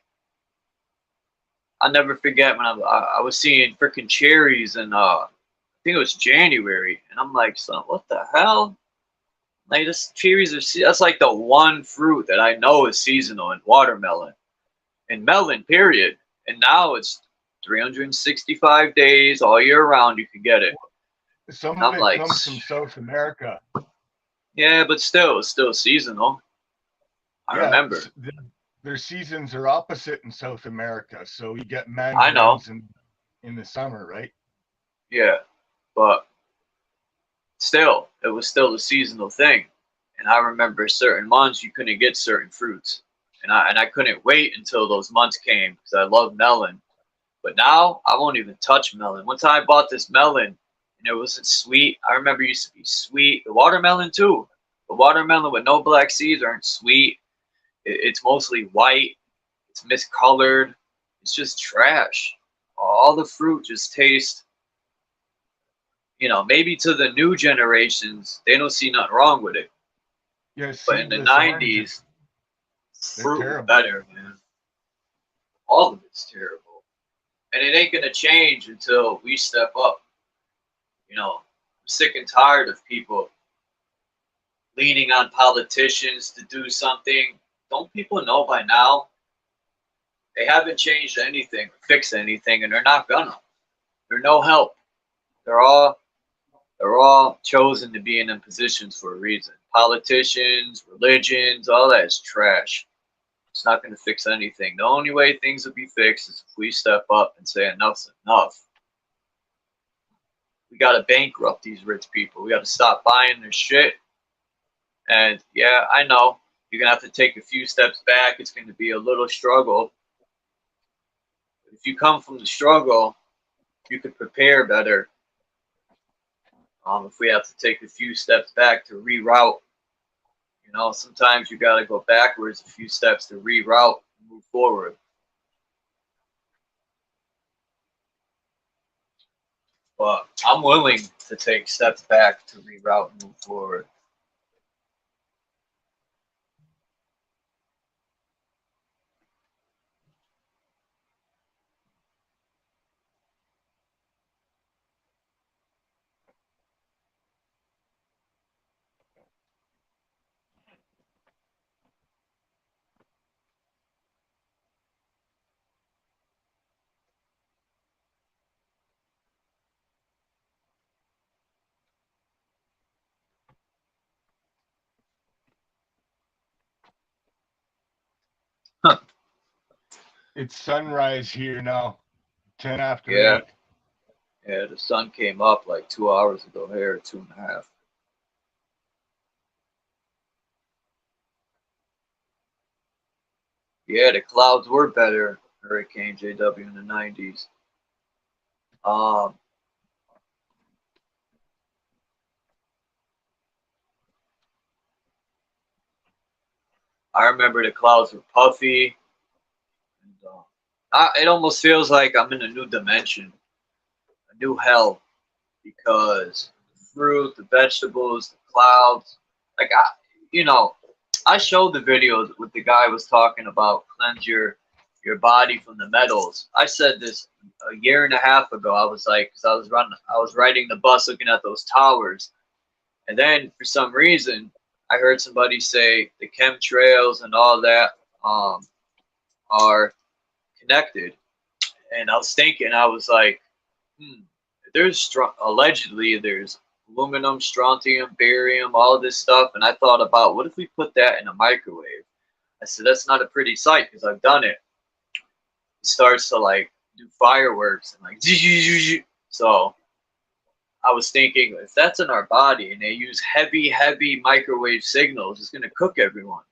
I'll never forget when I was seeing freaking cherries, and I think it was January, and I'm like, son, what the hell? Like, this cherries that's like the one fruit that I know is seasonal, and watermelon and melon, period. And now it's 365 days all year round. You can get it. Some of it comes from South America. Yeah, but still, it's still seasonal. I remember. Their seasons are opposite in South America, so you get mangoes in the summer, right? Yeah, but still, it was still a seasonal thing. And I remember certain months you couldn't get certain fruits, and I couldn't wait until those months came because I love melon. But now I won't even touch melon. One time I bought this melon and it wasn't sweet. I remember it used to be sweet. The watermelon too. The watermelon with no black seeds aren't sweet. It's mostly white. It's miscolored. It's just trash. All the fruit just tastes, you know, maybe to the new generations, they don't see nothing wrong with it. Yeah, But in the seedless oranges, 90s, they're fruit was terrible. better, man. All of it's terrible. And it ain't going to change until we step up. You know, I'm sick and tired of people leaning on politicians to do something. Don't people know by now? They haven't changed anything, fixed anything, and they're not gonna. They're no help. They're all chosen to be in them positions for a reason. Politicians, religions, all that is trash. It's not going to fix anything. The only way things will be fixed is if we step up and say enough's enough. We got to bankrupt these rich people. We got to stop buying their shit. And yeah, I know you're going to have to take a few steps back. It's going to be a little struggle. If you come from the struggle, you could prepare better. If we have to take a few steps back to reroute, you know, sometimes you got to go backwards a few steps to reroute and move forward. But I'm willing to take steps back to reroute and move forward. It's sunrise here now, 10 after Yeah. 8. Yeah, the sun came up like 2 hours ago here, 2.5. Yeah, the clouds were better, Hurricane JW in the 90s. I remember the clouds were puffy. And, it almost feels like I'm in a new dimension, a new hell, because the fruit, the vegetables, the clouds. Like, I showed the videos with the guy was talking about cleanse your body from the metals. I said this a year and a half ago. I was like, because I was riding the bus looking at those towers, and then for some reason I heard somebody say the chemtrails and all that are connected, and I was thinking, I was like, allegedly there's aluminum, strontium, barium, all this stuff, and I thought about what if we put that in a microwave. I said that's not a pretty sight because I've done it. It starts to like do fireworks and like so I was thinking if that's in our body and they use heavy microwave signals, it's gonna cook everyone.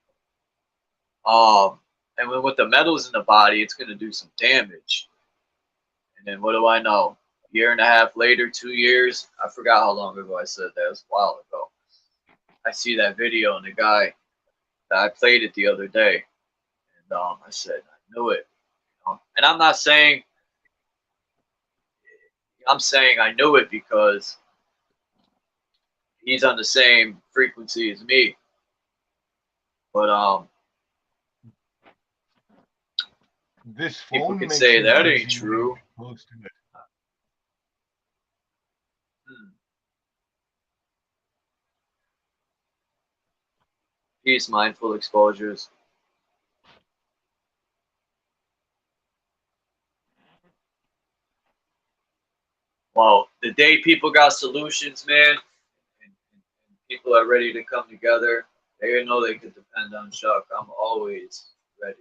And when with the metals in the body, it's gonna do some damage. And then what do I know? Year and a half later, 2 years, I forgot how long ago I said that. It was a while ago. I see that video and the guy that I played it the other day, and I said I knew it. And I'm not saying. I'm saying I knew it because he's on the same frequency as me. But This people phone could makes say it that easy ain't true. when you're close to it. Peace, mindful exposures. Well, the day people got solutions, man, and people are ready to come together, they know they can depend on Chuck. I'm always ready.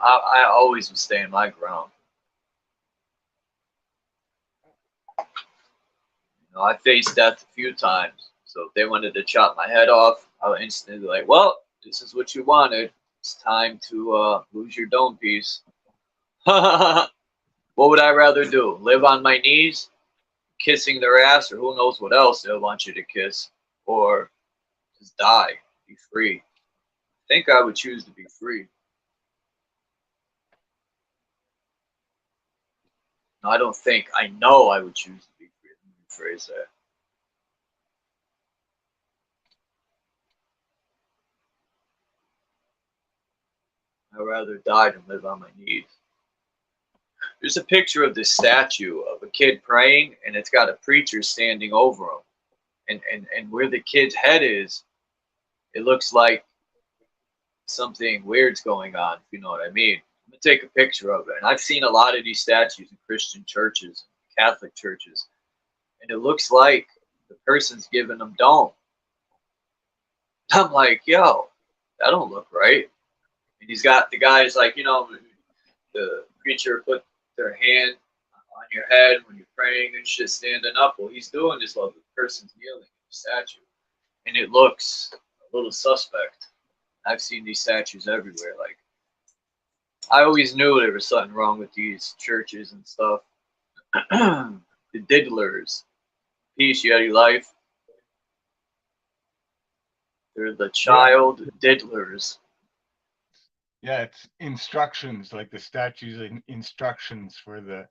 I always would stay in my ground. You know, I faced death a few times, so if they wanted to chop my head off, I'll instantly be like, well, this is what you wanted. It's time to lose your dome piece. What would I rather do? Live on my knees, kissing their ass, or who knows what else they'll want you to kiss, or just die, be free? I think I would choose to be free. No, I don't think. I know I would choose to be free. Let me rephrase that. I'd rather die than live on my knees. There's a picture of this statue of a kid praying, and it's got a preacher standing over him. And where the kid's head is, it looks like something weird's going on, if you know what I mean. I'm going to take a picture of it. And I've seen a lot of these statues in Christian churches, Catholic churches, and it looks like the person's giving them dome. I'm like, yo, that don't look right. And he's got the guy's like, you know, the preacher put their hand on your head when you're praying and shit, standing up. Well, he's doing this while the person's kneeling in the statue. And it looks a little suspect. I've seen these statues everywhere. Like, I always knew there was something wrong with these churches and stuff. The diddlers. Peace, Yeti Life. They're the child diddlers. Yeah, it's instructions, like the statues and instructions for the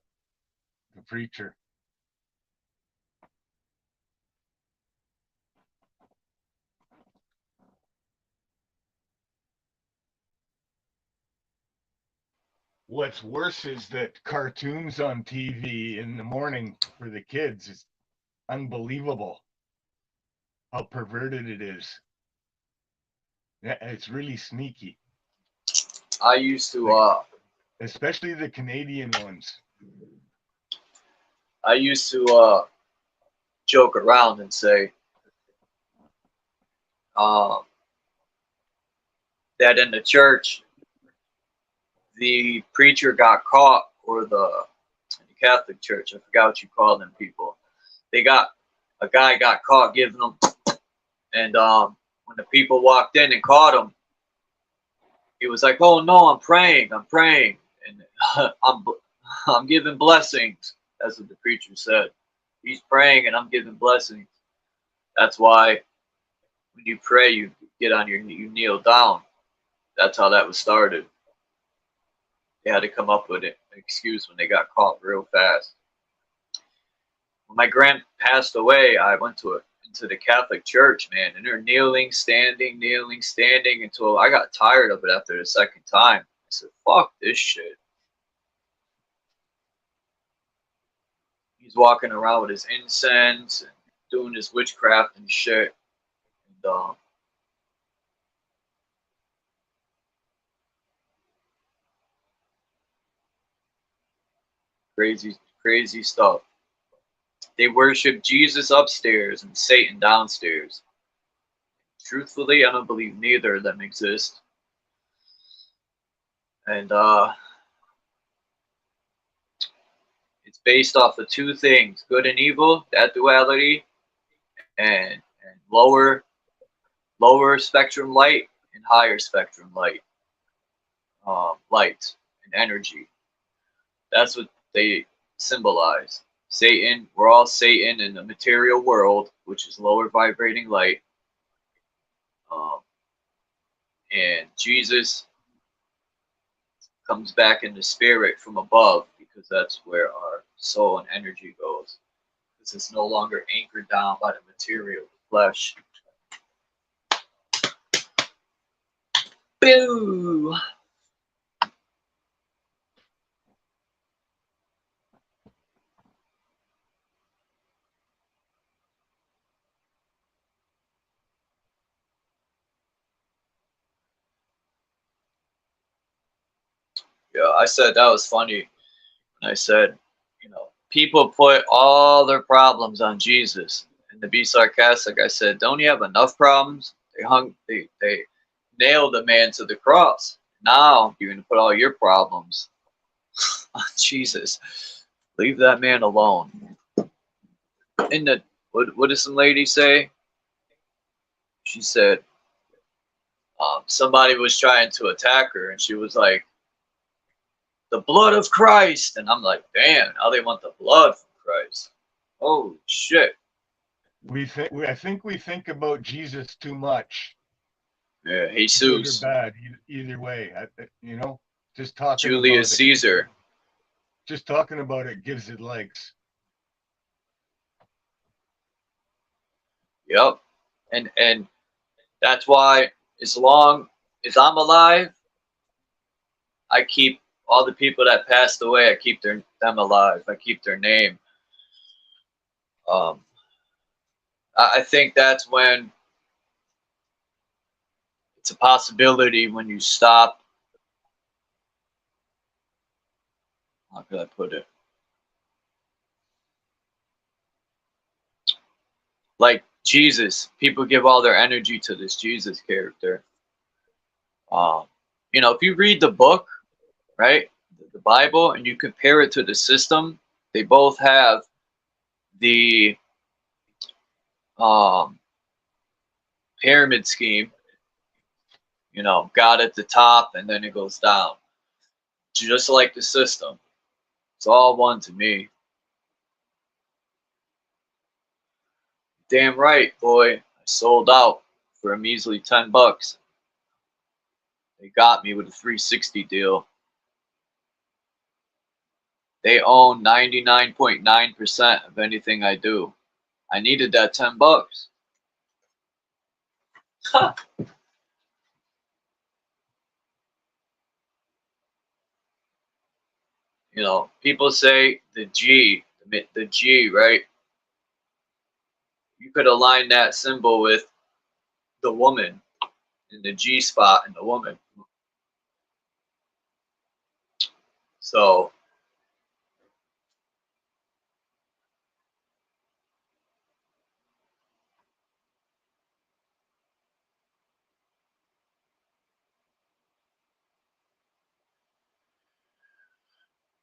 preacher. What's worse is that cartoons on TV in the morning for the kids is unbelievable how perverted it is. Yeah, it's really sneaky. I used to especially the Canadian ones. I used to joke around and say that in the church, the preacher got caught, or the Catholic Church, I forgot what you call them people. A guy got caught giving them, and when the people walked in and caught him, he was like, "Oh no, I'm praying, and I'm giving blessings." That's what the preacher said. He's praying and I'm giving blessings. That's why when you pray, you get on your knee, you kneel down. That's how that was started. They had to come up with an excuse when they got caught real fast. When my grand passed away, I went into the Catholic Church, man, and they're kneeling, standing, until I got tired of it after the second time. I said, fuck this shit. He's walking around with his incense and doing his witchcraft and shit. And crazy stuff. They worship Jesus upstairs and Satan downstairs. Truthfully, I don't believe neither of them exist. And it's based off of two things: good and evil, that duality, and lower spectrum light and higher spectrum light, light and energy. That's what they symbolize. Satan, we're all Satan in the material world, which is lower vibrating light. And Jesus comes back in the spirit from above, because that's where our soul and energy goes. Because it's no longer anchored down by the material, the flesh. Boo! Yeah, I said that was funny. I said, you know, people put all their problems on Jesus. And to be sarcastic, I said, don't you have enough problems? They nailed the man to the cross. Now you're gonna put all your problems on Jesus. Leave that man alone. What did some lady say? She said, somebody was trying to attack her, and she was like, "The blood of Christ," and I'm like, "Damn, now they want the blood from Christ." Oh shit! I think we think about Jesus too much. Yeah, Good or Jesus, bad, either way. You know, just talking Julius about it. Caesar. Just talking about it gives it legs. Yep, and that's why, as long as I'm alive, I keep all the people that passed away. I keep them alive. I keep their name. I think that's when it's a possibility when you stop. How could I put it? Like Jesus, people give all their energy to this Jesus character. You know, if you read the book, right, the Bible, and you compare it to the system, they both have the pyramid scheme. You know, God at the top, and then it goes down, just like the system. It's all one to me. Damn right, boy. I sold out for a measly $10. They got me with a 360 deal. They own 99.9% of anything I do. I needed that $10. You know, people say the G, right? You could align that symbol with the woman in the G spot in the woman. So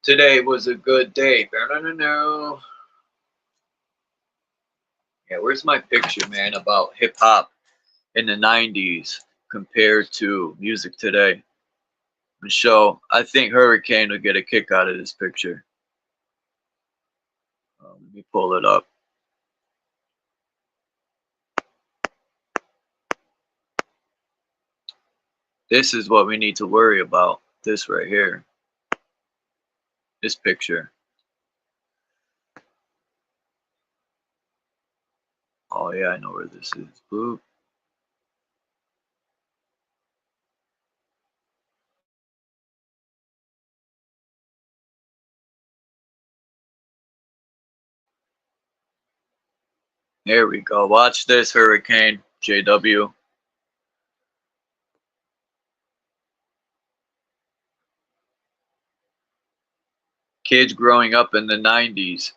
today was a good day. Yeah, where's my picture, man, about hip hop in the 90s compared to music today? So I think Hurricane will get a kick out of this picture. Let me pull it up. This is what we need to worry about. This right here. This picture. Oh yeah, I know where this is. Boop. There we go. Watch this, Hurricane. JW. Kids growing up in the 90s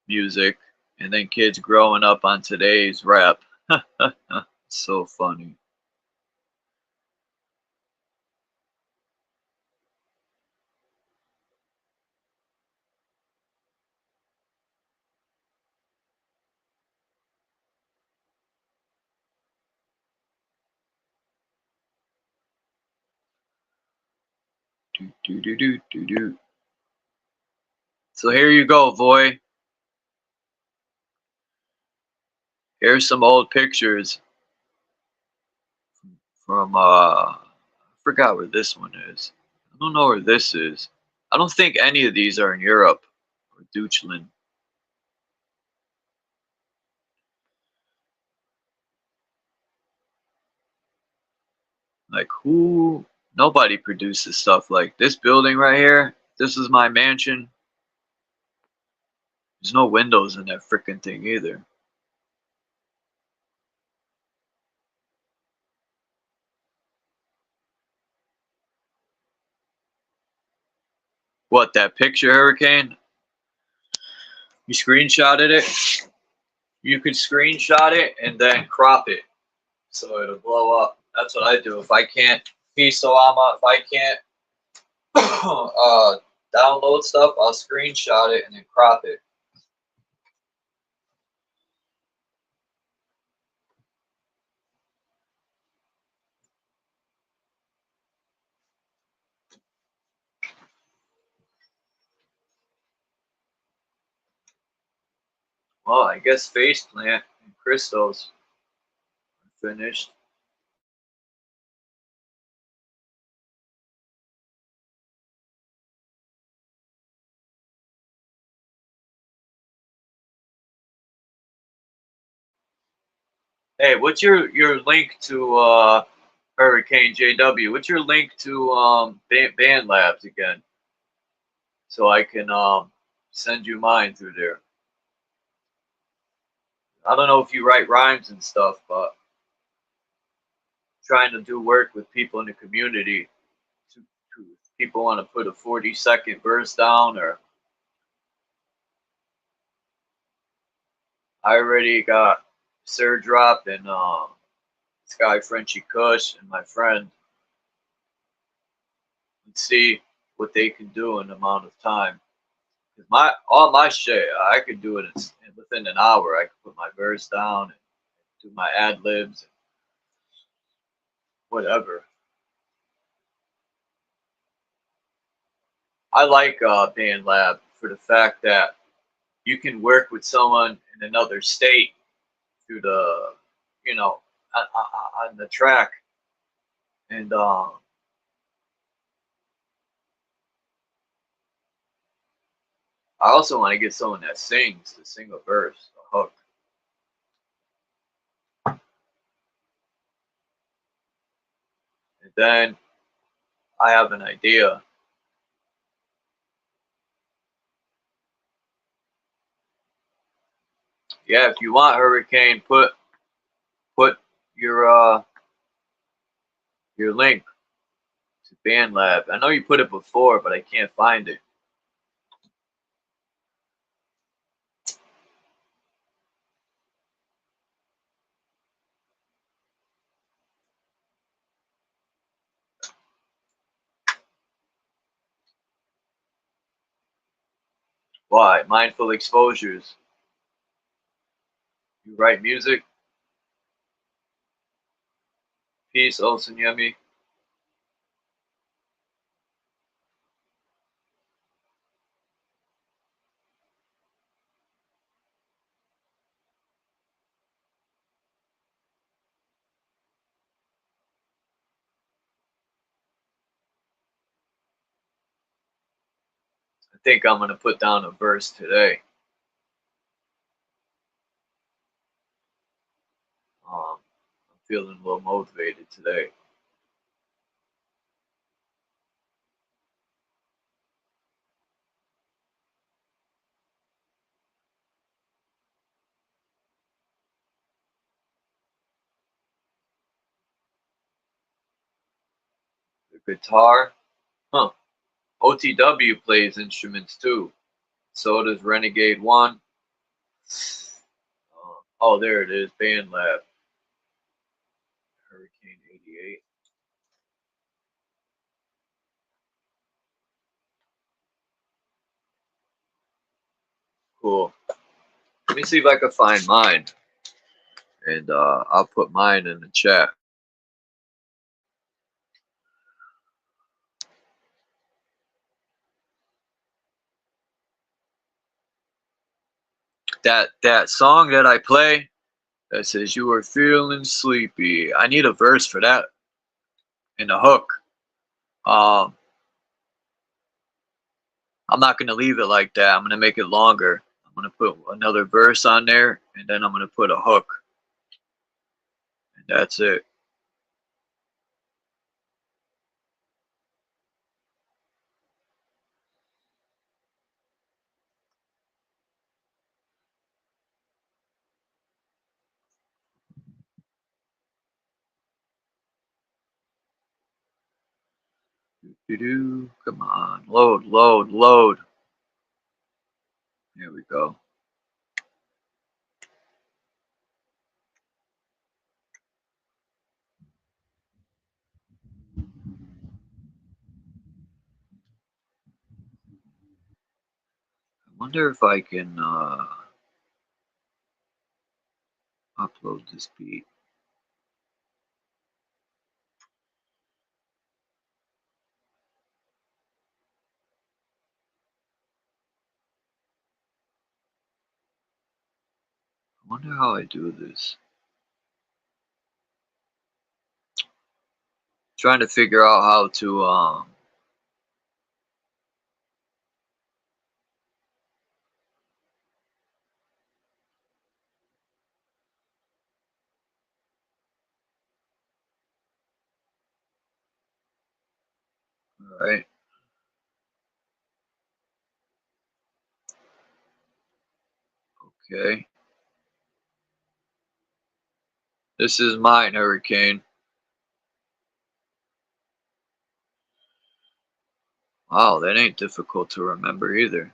music, and then kids growing up on today's rap. So funny. Do, do, do, do, do. So here you go, boy. Here's some old pictures from I forgot where this one is. I don't know where this is. I don't think any of these are in Europe or Deutschland. Like who? Nobody produces stuff like this building right here. This is my mansion. There's no windows in that freaking thing either. What, that picture, Hurricane? You screenshotted it? You could screenshot it and then crop it so it'll blow up. That's what I do. If I can't if I can't download stuff, I'll screenshot it and then crop it. Well, I guess Faceplant and Crystals are finished. Hey, what's your link to Hurricane JW? What's your link to Band Labs again? So I can send you mine through there. I don't know if you write rhymes and stuff, but trying to do work with people in the community. To people want to put a 40-second verse down, or I already got Sir Drop and Sky Frenchy Kush and my friend. Let's see what they can do in an amount of time. Cause all my shit, I could do it within an hour. I could put my verse down and do my ad libs, and whatever. I like Band Lab for the fact that you can work with someone in another state through the, you know, on the track, and I also want to get someone that sings to sing a verse, a hook. And then I have an idea. Yeah, if you want, Hurricane, put your link to Band Lab. I know you put it before, but I can't find it. Why? Mindful Exposures. You write music? Peace, Olsen Yummy. I think I'm going to put down a verse today. I'm feeling a little motivated today. The guitar? Huh. OTW plays instruments too. So does Renegade 1. Oh, there it is. Band Lab. Hurricane 88. Cool. Let me see if I can find mine. And I'll put mine in the chat. That song that I play that says you are feeling sleepy. I need a verse for that and a hook. I'm not gonna leave it like that. I'm gonna make it longer. I'm gonna put another verse on there, and then I'm gonna put a hook, and that's it. Doo-doo. Come on, load, load, load. Here we go. I wonder if I can upload this beat. Wonder how I do this. Trying to figure out how to right. Okay. This is mine, Hurricane. Wow, that ain't difficult to remember either.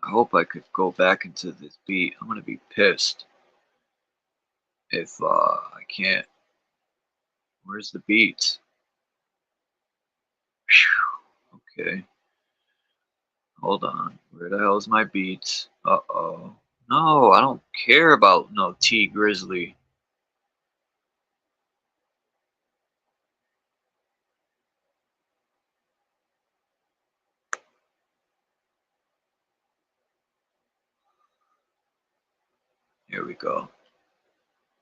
I hope I could go back into this beat. I'm gonna be pissed if I can't. Where's the beat? Whew. Okay. Hold on. Where the hell's my beats? Uh-oh. No, I don't care about no T Grizzly. Here we go.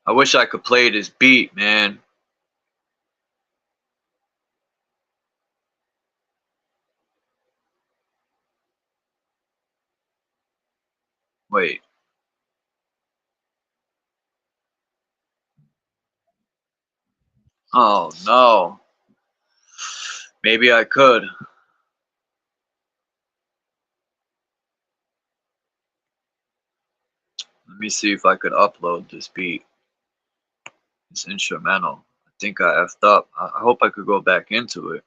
I wish I could play this beat, man. Wait. Oh no. Maybe I could. Let me see if I could upload this beat. It's instrumental. I think I effed up. I hope I could go back into it.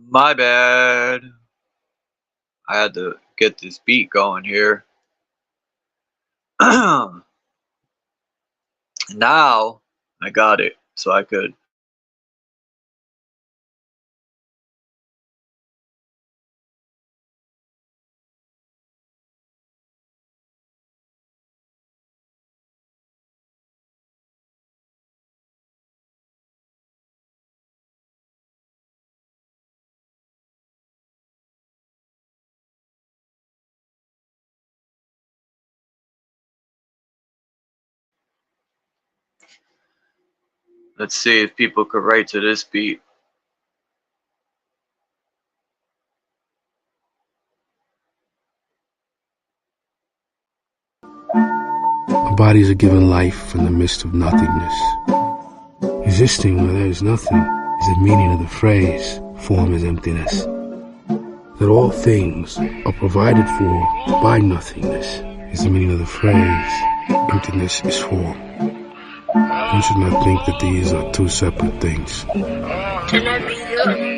My bad. I had to get this beat going here. Now I got it, so I could. Let's see if people could write to this beat. Our bodies are given life in the midst of nothingness. Existing where there is nothing is the meaning of the phrase, form is emptiness. That all things are provided for by nothingness is the meaning of the phrase, emptiness is form. One should not think that these are two separate things. Can I be your?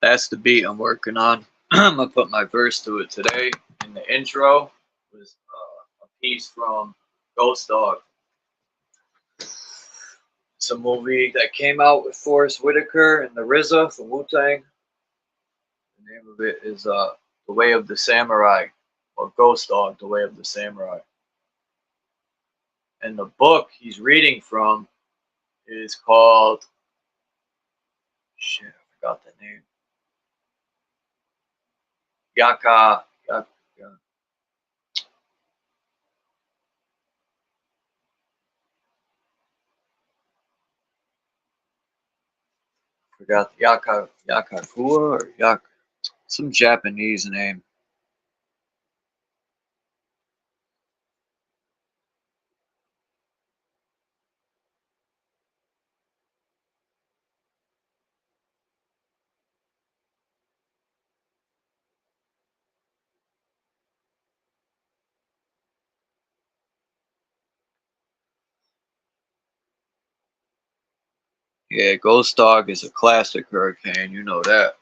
That's the beat I'm working on. I'm gonna put my verse to it today. In the intro was a piece from Ghost Dog. It's a movie that came out with Forrest Whitaker and the RZA from Wu-Tang. The name of it is The Way of the Samurai, or Ghost Dog, The Way of the Samurai. And the book he's reading from is called, shit, I forgot the name. Yaka. Forgot Yakakua or some Japanese name. Yeah, Ghost Dog is a classic hurricane, you know that.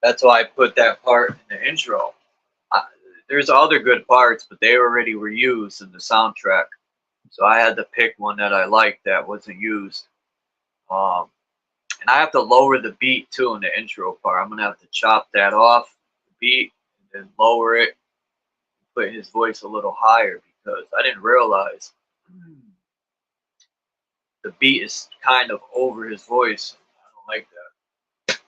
That's why I put that part in the intro. There's other good parts, but they already were used in the soundtrack. So I had to pick one that I liked that wasn't used. And I have to lower the beat too in the intro part. I'm going to have to chop that off, the beat, and then lower it, put his voice a little higher because I didn't realize the beat is kind of over his voice. I don't like that.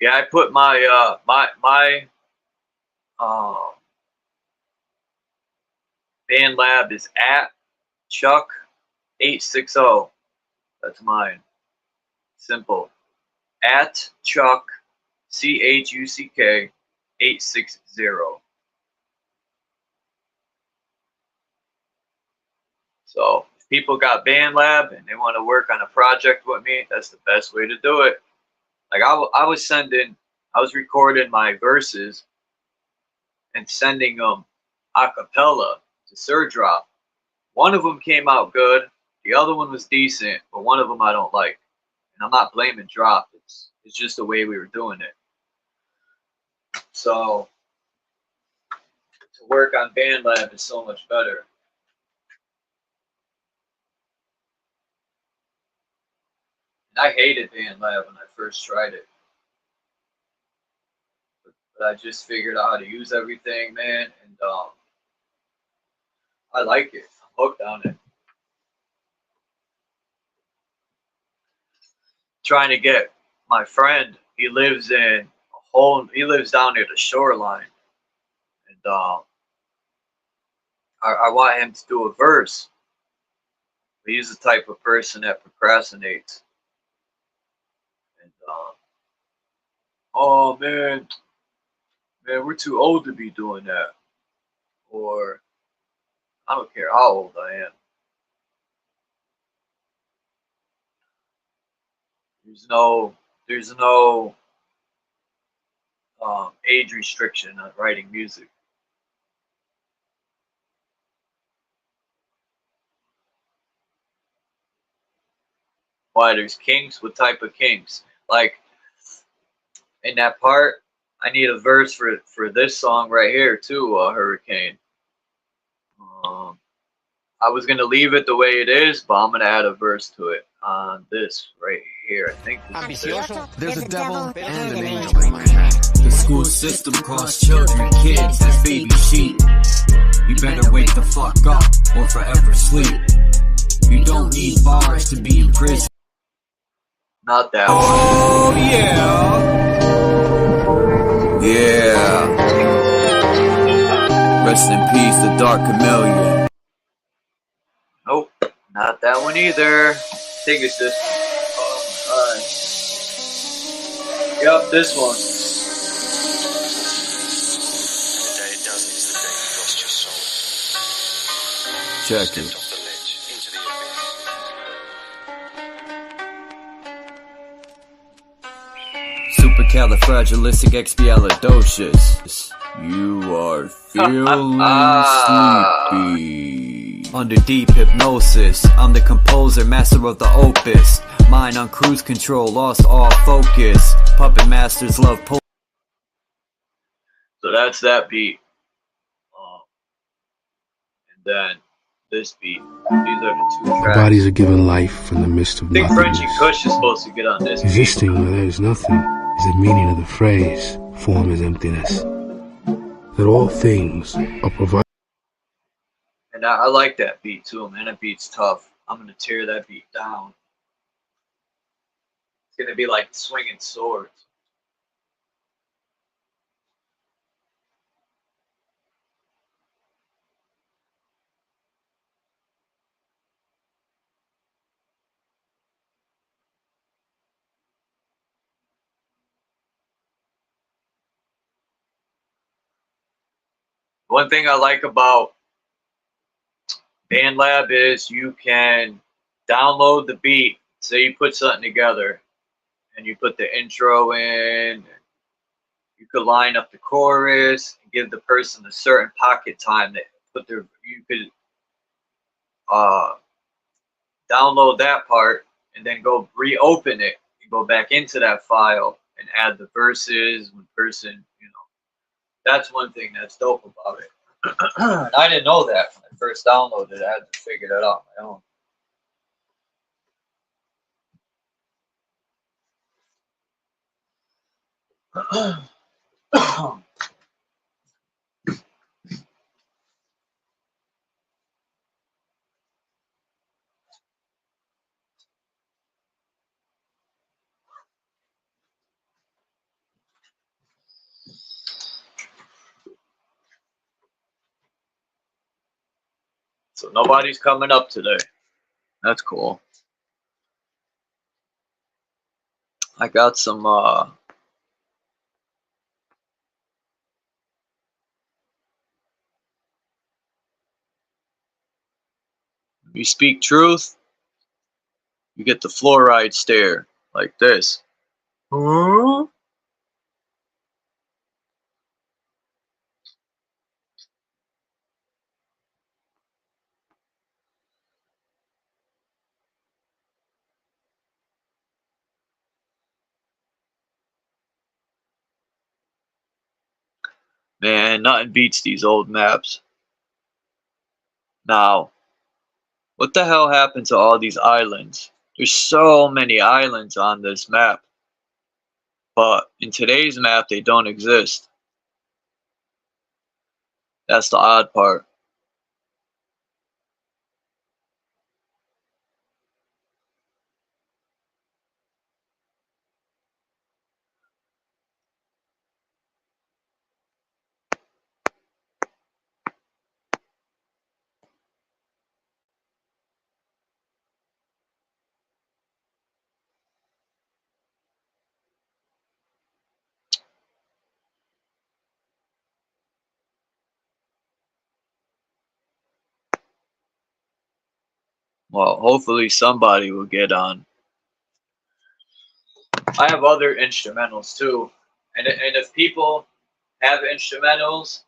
Yeah, I put my band lab is at Chuck860. That's mine. Simple. At Chuck CHUCK 860. So if people got BandLab and they want to work on a project with me, that's the best way to do it. Like I was recording my verses and sending them a cappella to Surdrop. One of them came out good, the other one was decent, but one of them I don't like. And I'm not blaming Drop. It's just the way we were doing it. So to work on BandLab is so much better. And I hated BandLab when I first tried it. But I just figured out how to use everything, man, and I like it. I'm hooked on it. Trying to get my friend, he lives down near the shoreline. And I want him to do a verse. he's the type of person that procrastinates. And oh man, we're too old to be doing that. Or I don't care how old I am. There's no age restriction on writing music. Why, there's kinks? What type of kinks? Like in that part, I need a verse for this song right here too, Hurricane. I was gonna leave it the way it is, but I'm gonna add a verse to it on this right here. I think this is it. There's a devil and an angel in my head. The school system costs children, kids as baby sheep. You better wake the fuck up or forever sleep. You don't need bars to be in prison. Not that one. Oh yeah. Yeah. Rest in peace, the Dark Chameleon. Nope, not that one either. I think it's this. Oh my god. Yep, this one. Check it. Supercalifragilisticexpialidocious. You are feeling sleepy. Under deep hypnosis, I'm the composer, master of the opus. Mind on cruise control, lost all focus. Puppet masters love pull. So that's that beat. And then this beat. These are the two Our tracks. bodies are given life in the midst of I think Frenchie nothingness. Kush is supposed to get on this beat. Existing where there is nothing is the meaning of the phrase, form is emptiness. That all things are provided. And I like that beat too, man. That beat's tough. I'm gonna tear that beat down. It's gonna be like swinging swords. One thing I like about BandLab is you can download the beat. Say you put something together and you put the intro in. You could line up the chorus and give the person a certain pocket time that you could download that part and then go reopen it and go back into that file and add the verses when person, that's one thing that's dope about it. And I didn't know that when I first downloaded it. I had to figure that out on my own. So nobody's coming up today. That's cool. I got some you speak truth, you get the fluoride stare like this. Huh? Man, nothing beats these old maps. Now, what the hell happened to all these islands? There's so many islands on this map. But in today's map, they don't exist. That's the odd part. Well, hopefully somebody will get on. I have other instrumentals too, and if people have instrumentals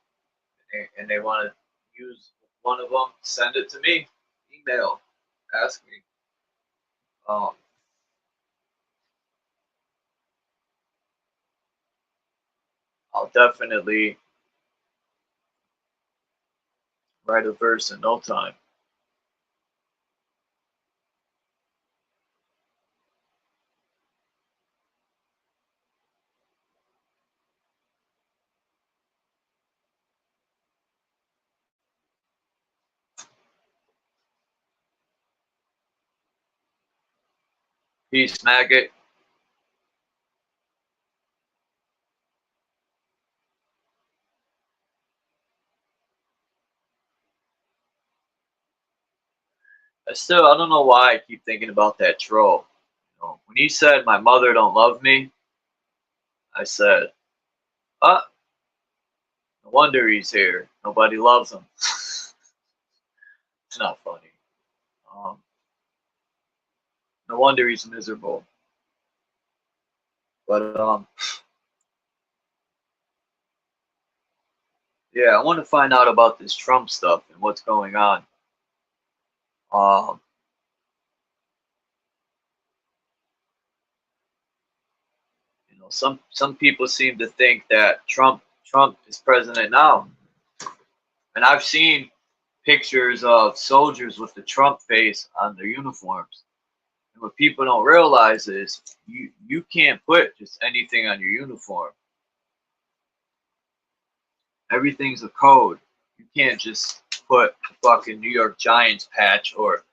and they want to use one of them, send it to me. Email, ask me. I'll definitely write a verse in no time. Peace, maggot. I don't know why I keep thinking about that troll. You know, when he said my mother don't love me, I said, no wonder he's here. Nobody loves him. It's not funny. No wonder he's miserable. But yeah, I want to find out about this Trump stuff and what's going on. You know, some people seem to think that Trump is president now, and I've seen pictures of soldiers with the Trump face on their uniforms. And what people don't realize is you can't put just anything on your uniform. Everything's a code. You can't just put a fucking New York Giants patch or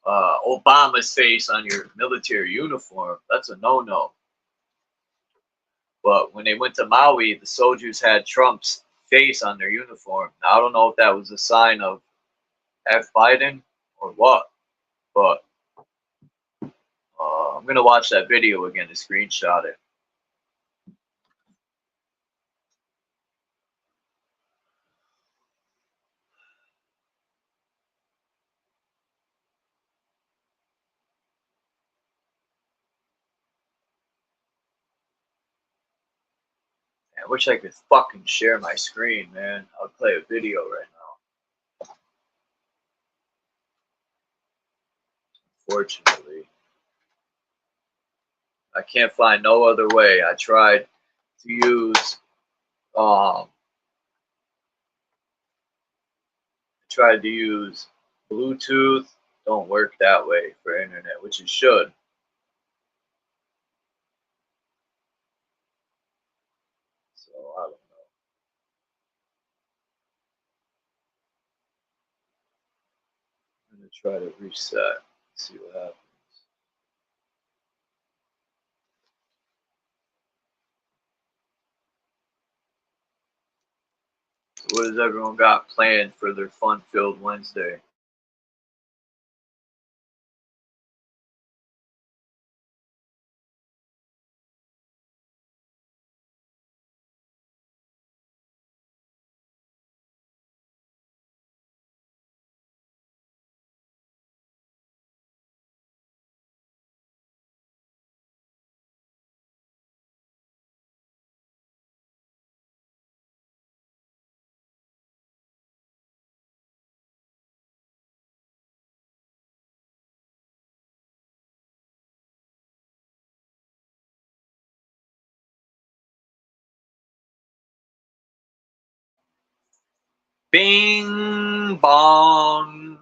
Obama's face on your military uniform. That's a no-no. But when they went to Maui, the soldiers had Trump's face on their uniform. Now, I don't know if that was a sign of F. Biden or what, but I'm going to watch that video again to screenshot it. I wish I could fucking share my screen, man. I'll play a video right now. Fortunately, I can't find no other way. I tried to use Bluetooth. Don't work that way for internet, which it should. So I don't know. I'm gonna try to reset. See what happens. What has everyone got planned for their fun-filled Wednesday? Bing bong.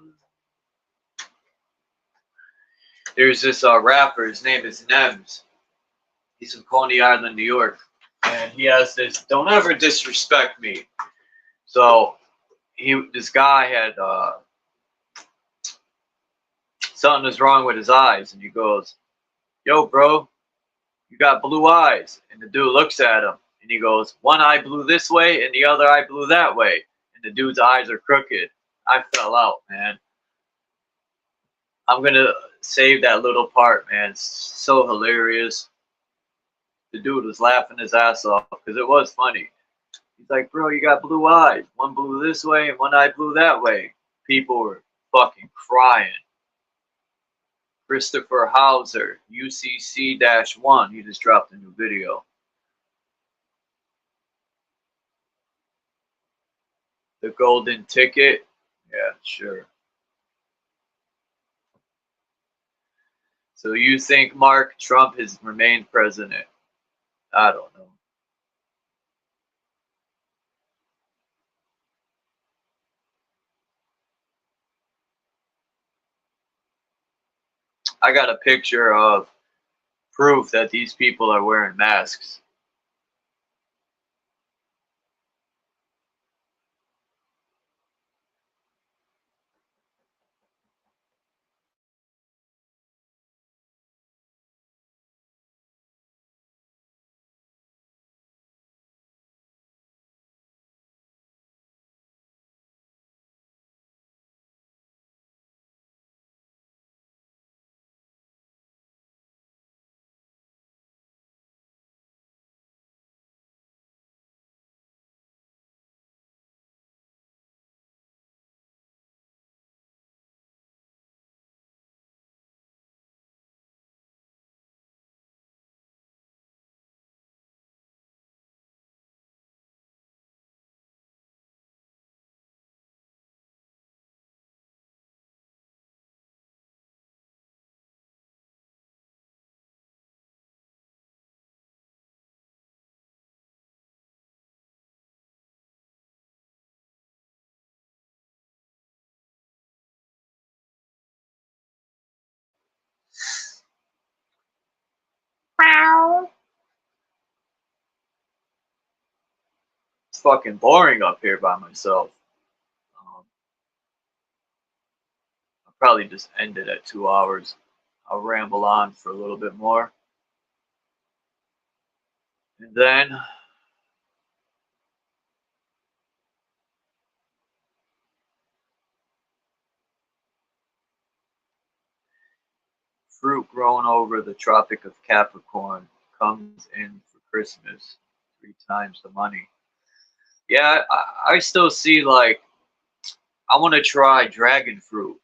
There's this rapper. His name is Nems. He's from Coney Island, New York, and he has this "Don't ever disrespect me." So this guy had something was wrong with his eyes, and he goes, "Yo, bro, you got blue eyes." And the dude looks at him, and he goes, "One eye blue this way, and the other eye blue that way." And the dude's eyes are crooked. I fell out, man. I'm gonna save that little part, man. It's so hilarious. The dude was laughing his ass off because it was funny. He's like, "Bro, you got blue eyes. One blue this way and one eye blue that way." People were fucking crying. Christopher Hauser, UCC-1. He just dropped a new video. The golden ticket. Yeah, sure. So you think Mark Trump has remained president? I don't know. I got a picture of proof that these people are wearing masks. It's fucking boring up here by myself. I'll probably just end it at 2 hours. I'll ramble on for a little bit more. And then fruit grown over the Tropic of Capricorn comes in for Christmas. 3 times the money. Yeah, I still see, like, I want to try dragon fruit.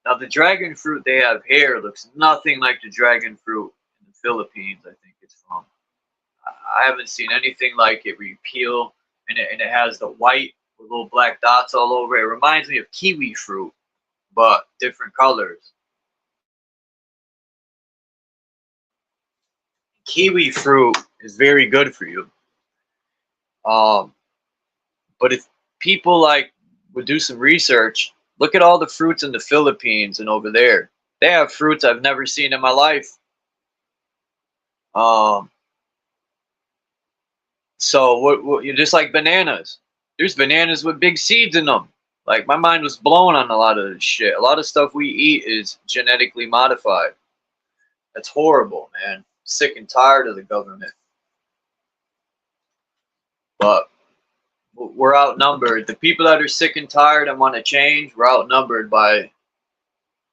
Now, the dragon fruit they have here looks nothing like the dragon fruit in the Philippines, I think it's from. I haven't seen anything like it where you peel and it has the white with little black dots all over it. It reminds me of kiwi fruit, but different colors. Kiwi fruit is very good for you. But if people like would do some research, look at all the fruits in the Philippines and over there. They have fruits I've never seen in my life. So what you're just like bananas. There's bananas with big seeds in them. Like, my mind was blown on a lot of this shit. A lot of stuff we eat is genetically modified. That's horrible, man. Sick and tired of the government. But we're outnumbered. The people that are sick and tired and want to change, we're outnumbered by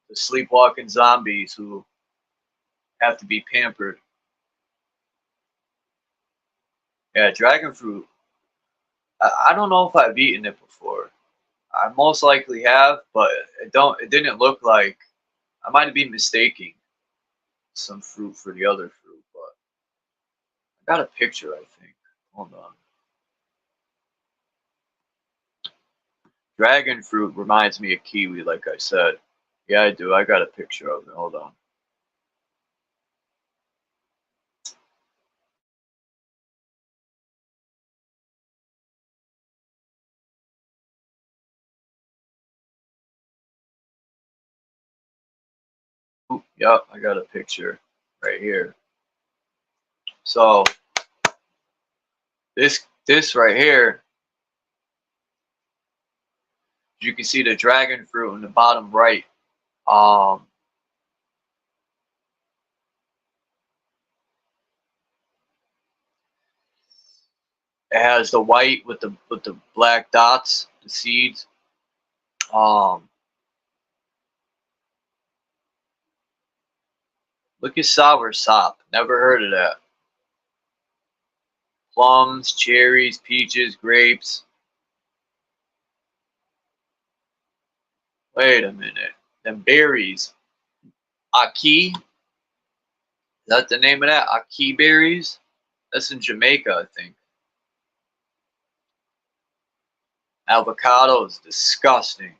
the sleepwalking zombies who have to be pampered. Yeah, dragon fruit. I don't know if I've eaten it before. I most likely have, but it didn't look like, I might be mistaking some fruit for the other fruit, but I got a picture, I think. Hold on. Dragon fruit reminds me of kiwi, like I said. Yeah, I do. I got a picture of it. Hold on. Ooh, yep, I got a picture right here. So this right here, you can see the dragon fruit in the bottom right. It has the white with the black dots, the seeds. Look at sour sop. Never heard of that. Plums, cherries, peaches, grapes. Wait a minute. Them berries. Ackee. Is that the name of that? Ackee berries? That's in Jamaica, I think. Avocado is disgusting,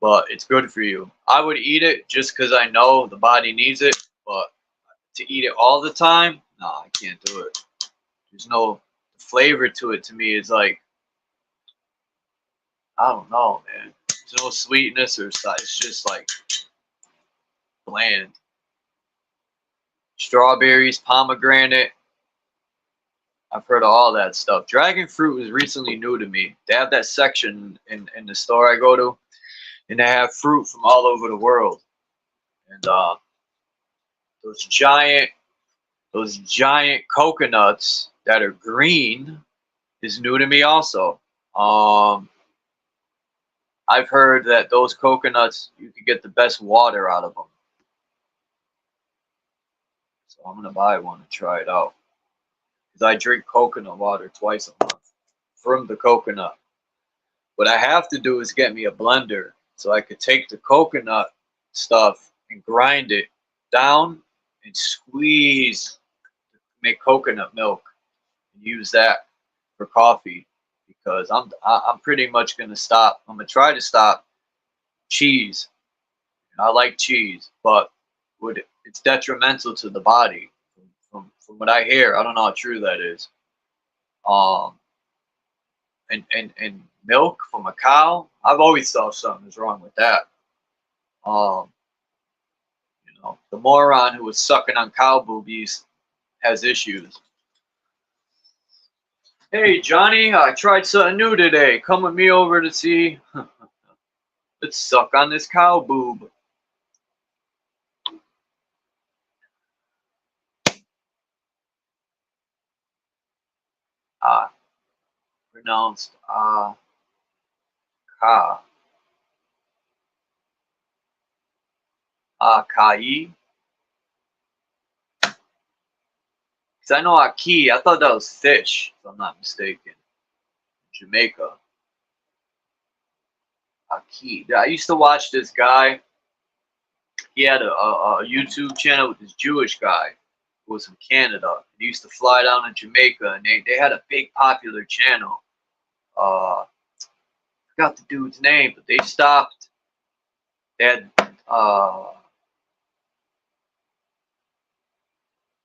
but it's good for you. I would eat it just because I know the body needs it, but to eat it all the time, no, I can't do it. There's no flavor to it. To me, it's like, I don't know, man. There's no sweetness or stuff. It's just like bland. Strawberries, pomegranate. I've heard of all that stuff. Dragon fruit is recently new to me. They have that section in the store I go to, and they have fruit from all over the world. And those giant coconuts that are green is new to me also. I've heard that those coconuts, you can get the best water out of them. So I'm gonna buy one and try it out. Because I drink coconut water twice a month from the coconut. What I have to do is get me a blender so I could take the coconut stuff and grind it down and squeeze, make coconut milk, and use that for coffee. Because I'm pretty much gonna stop. I'm gonna try to stop cheese. I like cheese, but it's detrimental to the body. From what I hear, I don't know how true that is. And milk from a cow, I've always thought something was wrong with that. You know, the moron who was sucking on cow boobies has issues. Hey Johnny, I tried something new today. Come with me over to see. Let's suck on this cow boob. Pronounced ka. Kai. Because I know Aki, I thought that was fish, if I'm not mistaken. Jamaica. Aki. I used to watch this guy. He had a YouTube channel with this Jewish guy who was from Canada. He used to fly down to Jamaica, and they had a big popular channel. Forgot the dude's name, but they stopped. They had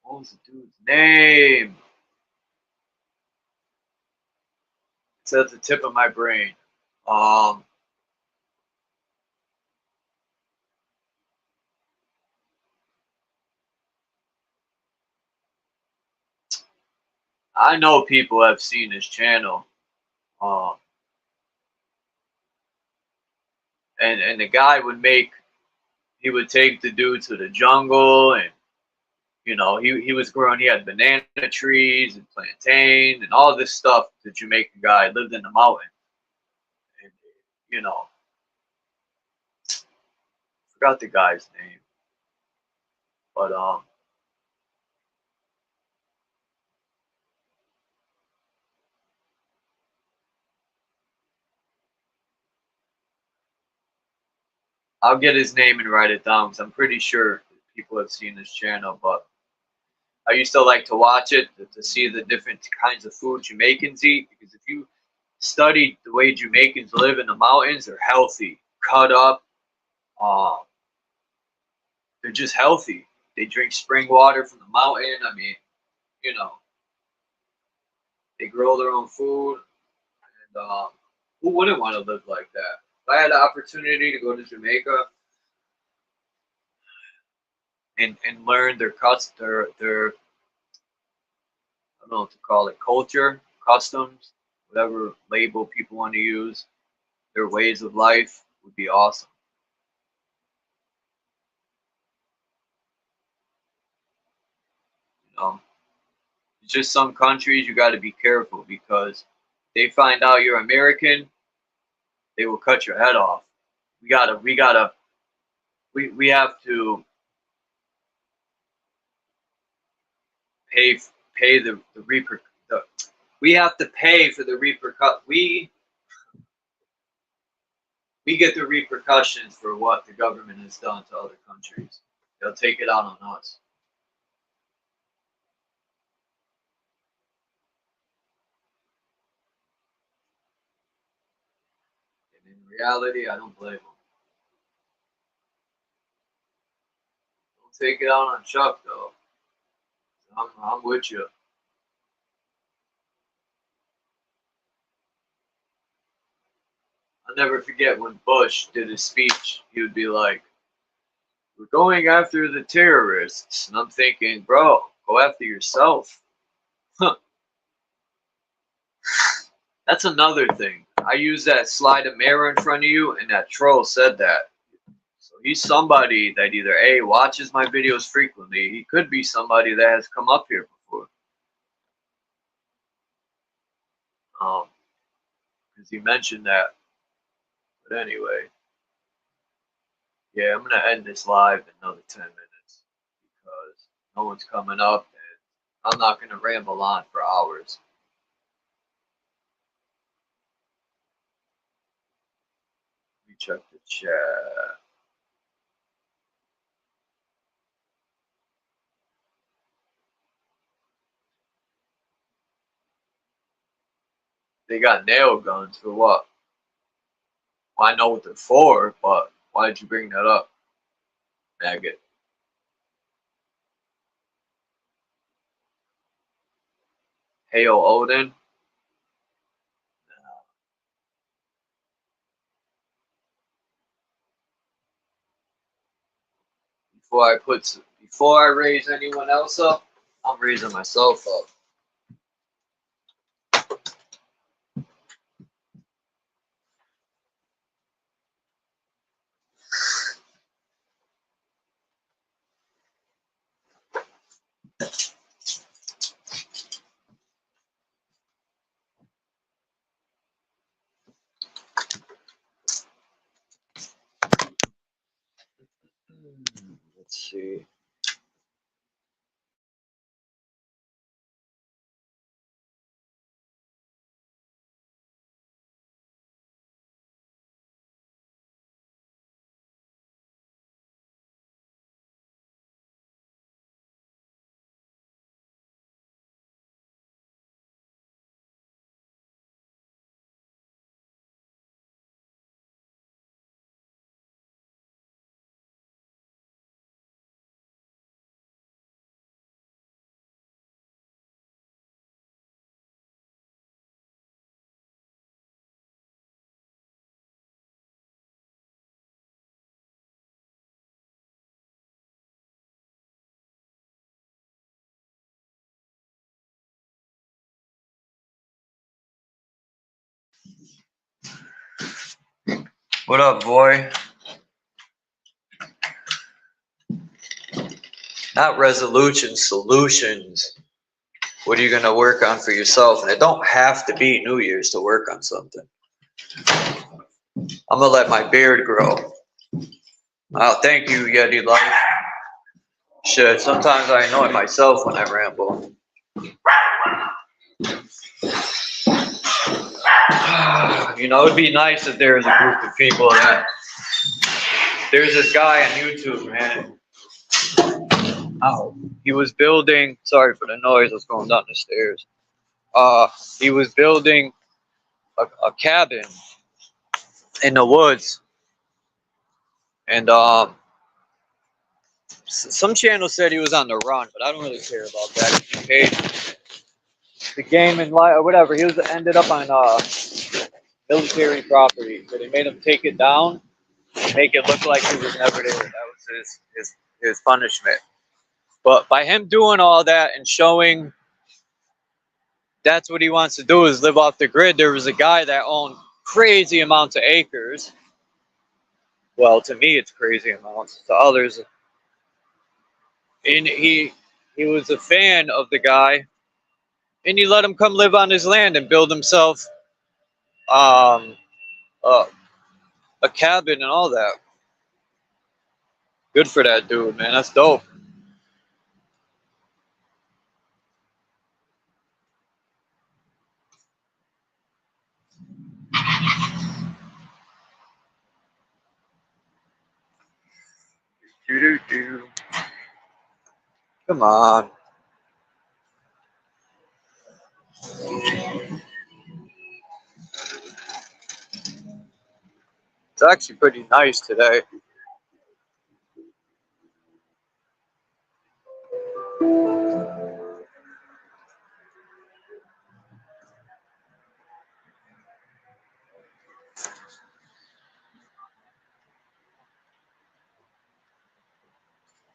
what was the dude's name? It's at the tip of my brain. I know people have seen his channel. And the guy he would take the dude to the jungle, and you know, he was growing, he had banana trees and plantain and all this stuff. The Jamaican guy lived in the mountain. And, you know, forgot the guy's name. But I'll get his name and write it down because I'm pretty sure people have seen this channel. But I used to like to watch it to see the different kinds of food Jamaicans eat, because if you study the way Jamaicans live in the mountains, they're healthy, cut up. They're just healthy. They drink spring water from the mountain. I mean, you know, they grow their own food. And who wouldn't want to live like that? If I had the opportunity to go to Jamaica and learn their their I don't know what to call it, culture, customs, whatever label people want to use, their ways of life, would be awesome. You know, it's just some countries you got to be careful, because they find out you're American, they will cut your head off. We have to pay we have to pay for the repercut. we get the repercussions for what the government has done to other countries. They'll take it out on us. And in reality, I don't blame them. Don't take it out on Chuck, though. I'm with you. I'll never forget when Bush did his speech. He would be like, "We're going after the terrorists." And I'm thinking, bro, go after yourself. Huh. That's another thing. I use that slide a mirror in front of you, and that troll said that. So he's somebody that either A, watches my videos frequently, he could be somebody that has come up here before. Because he mentioned that. But anyway, yeah, I'm going to end this live in another 10 minutes because no one's coming up, and I'm not going to ramble on for hours. Let me check the chat. They got nail guns for what? Well, I know what they're for, but why did you bring that up, maggot? Hail Odin? Before I raise anyone else up, I'm raising myself up. Let's see. What up, boy? Not resolutions, solutions. What are you going to work on for yourself? And it don't have to be New Year's to work on something. I'm going to let my beard grow. Oh, thank you, Yeti Life. Shit, sometimes I annoy myself when I ramble. You know, it'd be nice if there was a group of people that... There's this guy on YouTube, man. Oh, he was building... Sorry for the noise, I was going down the stairs. He was building a cabin in the woods. And, some channel said he was on the run, but I don't really care about that. He paid the game and whatever. He ended up on military property, so they made him take it down, make it look like he was never there. That was his punishment. But by him doing all that and showing that's what he wants to do is live off the grid, there was a guy that owned crazy amounts of acres. Well, to me, it's crazy amounts. To others, and he was a fan of the guy, and he let him come live on his land and build himself a cabin and all that. Good for that dude, man. That's dope. Do-do-do. Come on. It's actually pretty nice today.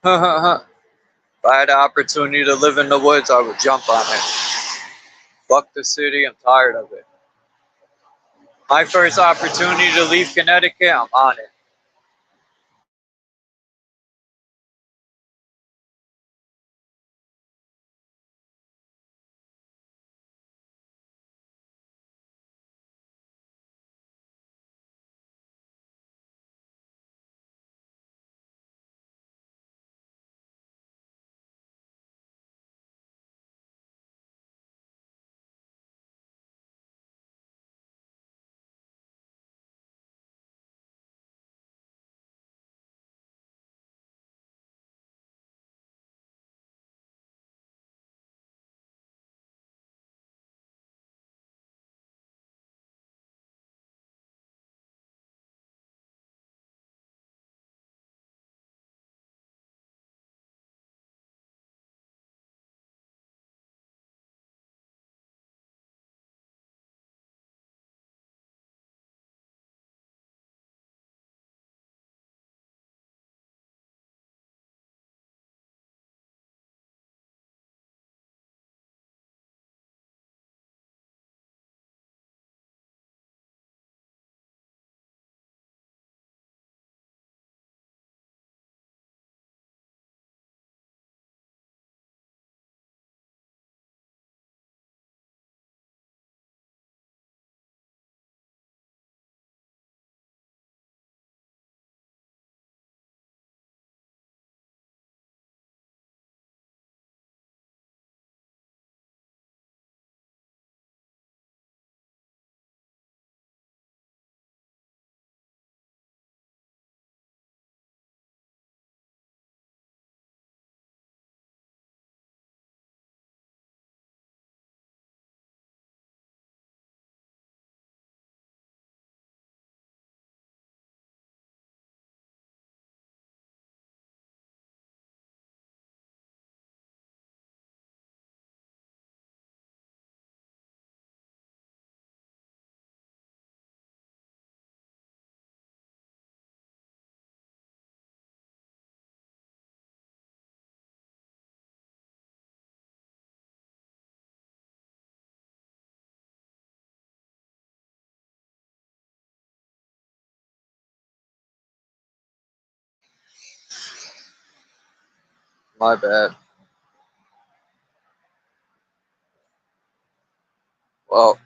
If I had the opportunity to live in the woods, I would jump on it. Fuck the city, I'm tired of it. My first opportunity to leave Connecticut, I'm on it. My bad. Well,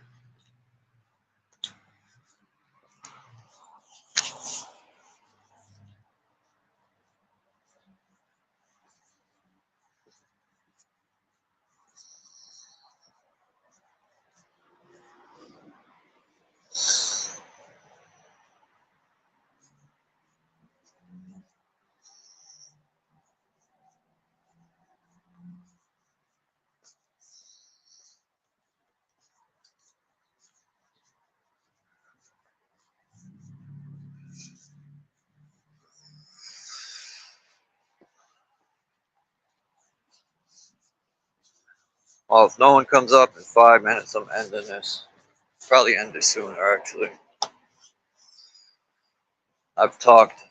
if no one comes up in 5 minutes, I'm ending this. Probably end it sooner, actually. I've talked